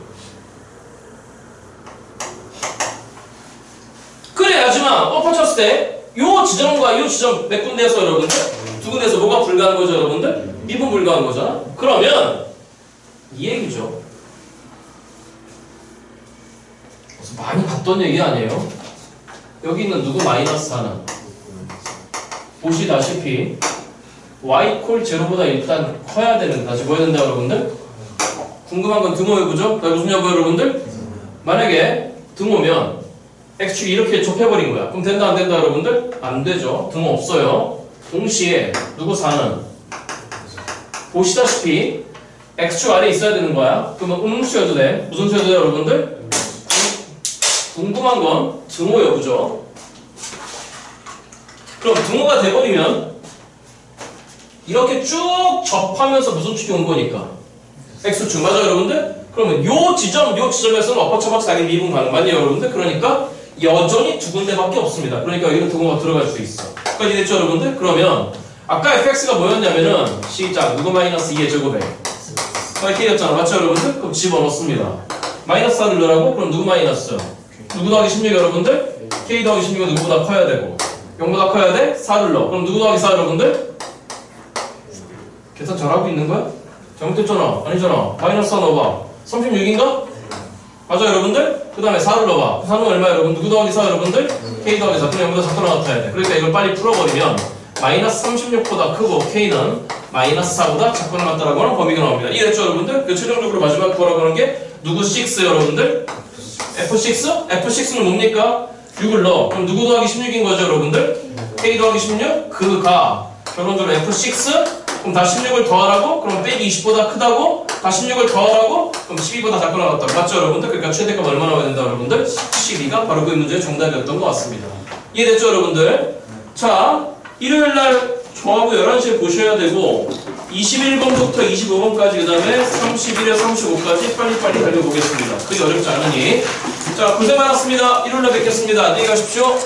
그래야지만 엎어쳤을 때 요 지점과 요 지점 몇 군데에서 여러분들? 2군데에서 뭐가 불가한 거죠 여러분들? 미분 불가한 거잖아. 그러면 이 얘기죠. 그래서 많이 봤던 얘기 아니에요? 여기 있는 누구 마이너스 하나 보시다시피 y 콜 제로보다 일단 커야 되는 다시 뭐 해야 된다 여러분들? 궁금한 건 등호 여부죠? 무슨 여부 여러분들? 만약에 등호면 X축이 이렇게 좁혀버린 거야. 그럼 된다 안 된다 여러분들? 안 되죠. 등호 없어요. 동시에 누구 4는 보시다시피 X축 아래에 있어야 되는 거야. 그러면 수여도 돼. 무슨 수여도 돼 여러분들? 궁금한 건 등호 여부죠. 그럼 등호가 돼버리면 이렇게 쭉 접하면서 무슨 축이 온 거니까 X축 맞아요 여러분들? 그러면 요 지점에서는 엎어쳐박스 당연히 미분 가능 맞네요 여러분들? 그러니까 여전히 2군데밖에 없습니다. 그러니까 여기는 등호가 들어갈 수 있어. 여기까지 됐죠 여러분들? 그러면 아까 fx가 뭐였냐면은 시작 누구 마이너스 2의 제곱에 k였잖아. 맞죠 여러분들? 그럼 집어넣습니다. 마이너스 4를 넣으라고? 그럼 누구 마이너스? 누구 더하기 16 여러분들? k 더하기 16은 누구보다 커야 되고 0보다 커야 돼? 4를 넣어. 그럼 누구 더하기 4 여러분들? 계산 잘하고 있는 거야? 잘못했잖아. 아니잖아. 마이너스 4 넣어봐. 36인가? 맞아 여러분들? 그 다음에 4를 넣어봐. 4는 얼마야 여러분? 누구 더하기 4 여러분들? k 더하기 4. 그럼 0보다 작거나 같아야 돼. 그러니까 이걸 빨리 풀어버리면 마이너스 36보다 크고 k는 마이너스 4보다 작거나 같다라고 하는 범위가 나옵니다. 이해됐죠 여러분들? 그 최종적으로 마지막 구하라고 하는 게 누구 6 여러분들? F6? F6는 뭡니까? 6을 넣어. 그럼 누구 더하기 16인 거죠 여러분들? k 더하기 16? 그가 결론적으로 F6? 그럼 다 16을 더하라고? 그럼 빼기 20보다 크다고? 다 16을 더하라고? 그럼 12보다 작거나 같다고. 맞죠 여러분들? 그러니까 최대값 얼마나 와야 된다 여러분들? 12가 바로 그 문제의 정답이었던 것 같습니다. 이해됐죠 여러분들? 자, 일요일날 저하고 11시에 보셔야 되고 21번부터 25번까지 그 다음에 31에 35까지 빨리빨리 달려보겠습니다. 그게 어렵지 않으니. 자, 고생 많았습니다. 일요일날 뵙겠습니다. 안녕히 가십시오.